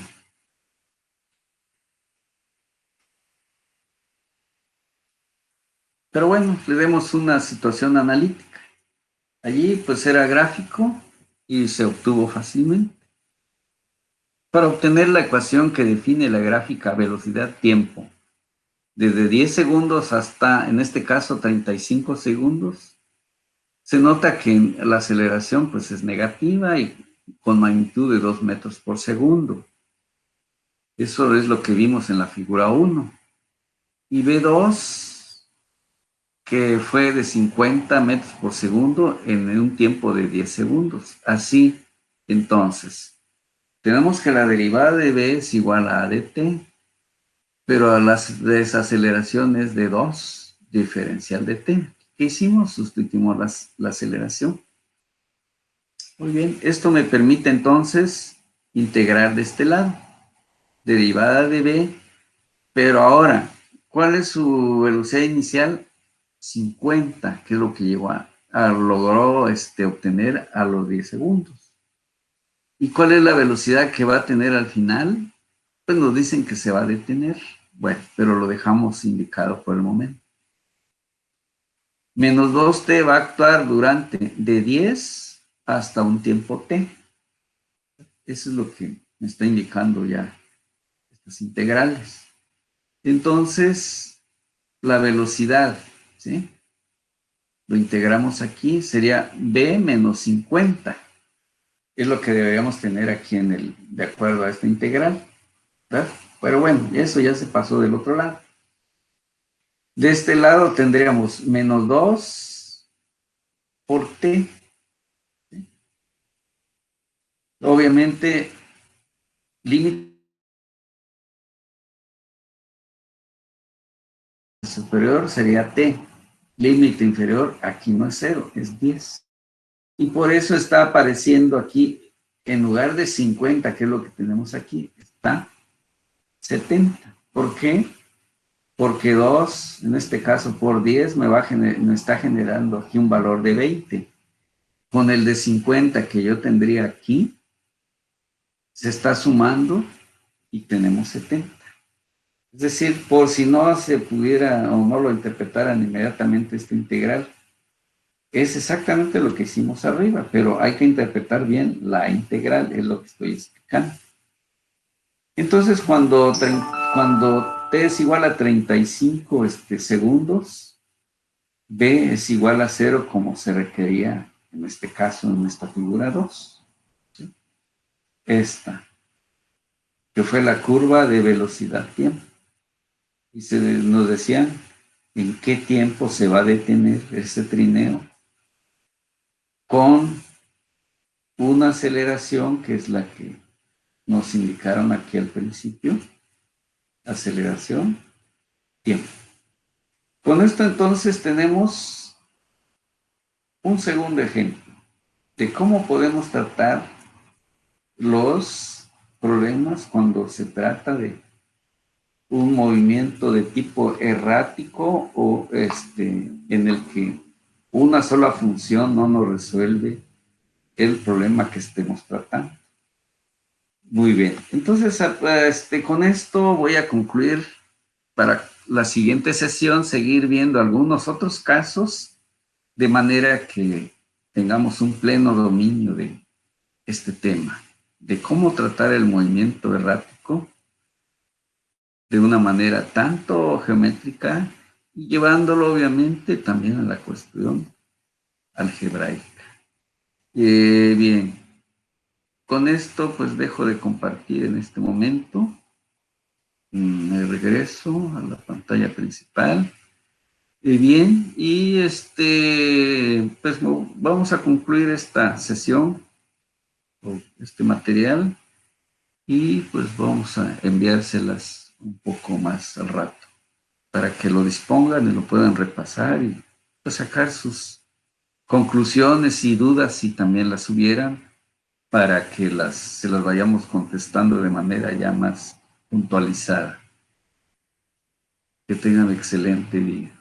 Speaker 1: Pero bueno, le demos una situación analítica. Allí pues era gráfico y se obtuvo fácilmente. Para obtener la ecuación que define la gráfica velocidad-tiempo, desde 10 segundos hasta, en este caso, 35 segundos, se nota que la aceleración pues es negativa y con magnitud de 2 metros por segundo. Eso es lo que vimos en la figura 1. Y B2, que fue de 50 metros por segundo en un tiempo de 10 segundos. Así, entonces, tenemos que la derivada de B es igual a dt, pero a las desaceleraciones de 2, diferencial de t. ¿Qué hicimos? Sustituimos la aceleración. Muy bien, esto me permite entonces integrar de este lado. Derivada de b, pero ahora, ¿cuál es su velocidad inicial? 50, que es lo que logró obtener a los 10 segundos. ¿Y cuál es la velocidad que va a tener al final? Pues nos dicen que se va a detener. Bueno, pero lo dejamos indicado por el momento. Menos 2t va a actuar durante de 10 hasta un tiempo t. Eso es lo que me está indicando ya estas integrales. Entonces, la velocidad, ¿sí? Lo integramos aquí, sería b menos 50. Es lo que deberíamos tener aquí de acuerdo a esta integral, ¿verdad? Pero bueno, eso ya se pasó del otro lado. De este lado tendríamos menos 2 por t. ¿Sí? Obviamente, límite superior sería t. Límite inferior, aquí no es 0, es 10. Y por eso está apareciendo aquí, en lugar de 50, que es lo que tenemos aquí, está 70. ¿Por qué? Porque 2, en este caso por 10, me está generando aquí un valor de 20. Con el de 50 que yo tendría aquí, se está sumando y tenemos 70. Es decir, por si no se pudiera o no lo interpretaran inmediatamente esta integral, es exactamente lo que hicimos arriba, pero hay que interpretar bien la integral, es lo que estoy explicando. Entonces, cuando t es igual a 35 segundos, b es igual a 0 como se requería en este caso, en esta figura 2. ¿Sí? Esta, que fue la curva de velocidad-tiempo. Y nos decían en qué tiempo se va a detener ese trineo con una aceleración que es la que nos indicaron aquí al principio, aceleración, tiempo. Con esto entonces tenemos un segundo ejemplo de cómo podemos tratar los problemas cuando se trata de un movimiento de tipo errático o en el que una sola función no nos resuelve el problema que estemos tratando. Muy bien, entonces con esto voy a concluir para la siguiente sesión, seguir viendo algunos otros casos de manera que tengamos un pleno dominio de este tema, de cómo tratar el movimiento errático de una manera tanto geométrica y llevándolo obviamente también a la cuestión algebraica. Bien, con esto pues dejo de compartir en este momento. Me regreso a la pantalla principal. Bien, y pues vamos a concluir esta sesión o este material y pues vamos a enviárselas un poco más al rato para que lo dispongan y lo puedan repasar y pues, sacar sus conclusiones y dudas si también las hubieran para que se las vayamos contestando de manera ya más puntualizada. Que tengan excelente día.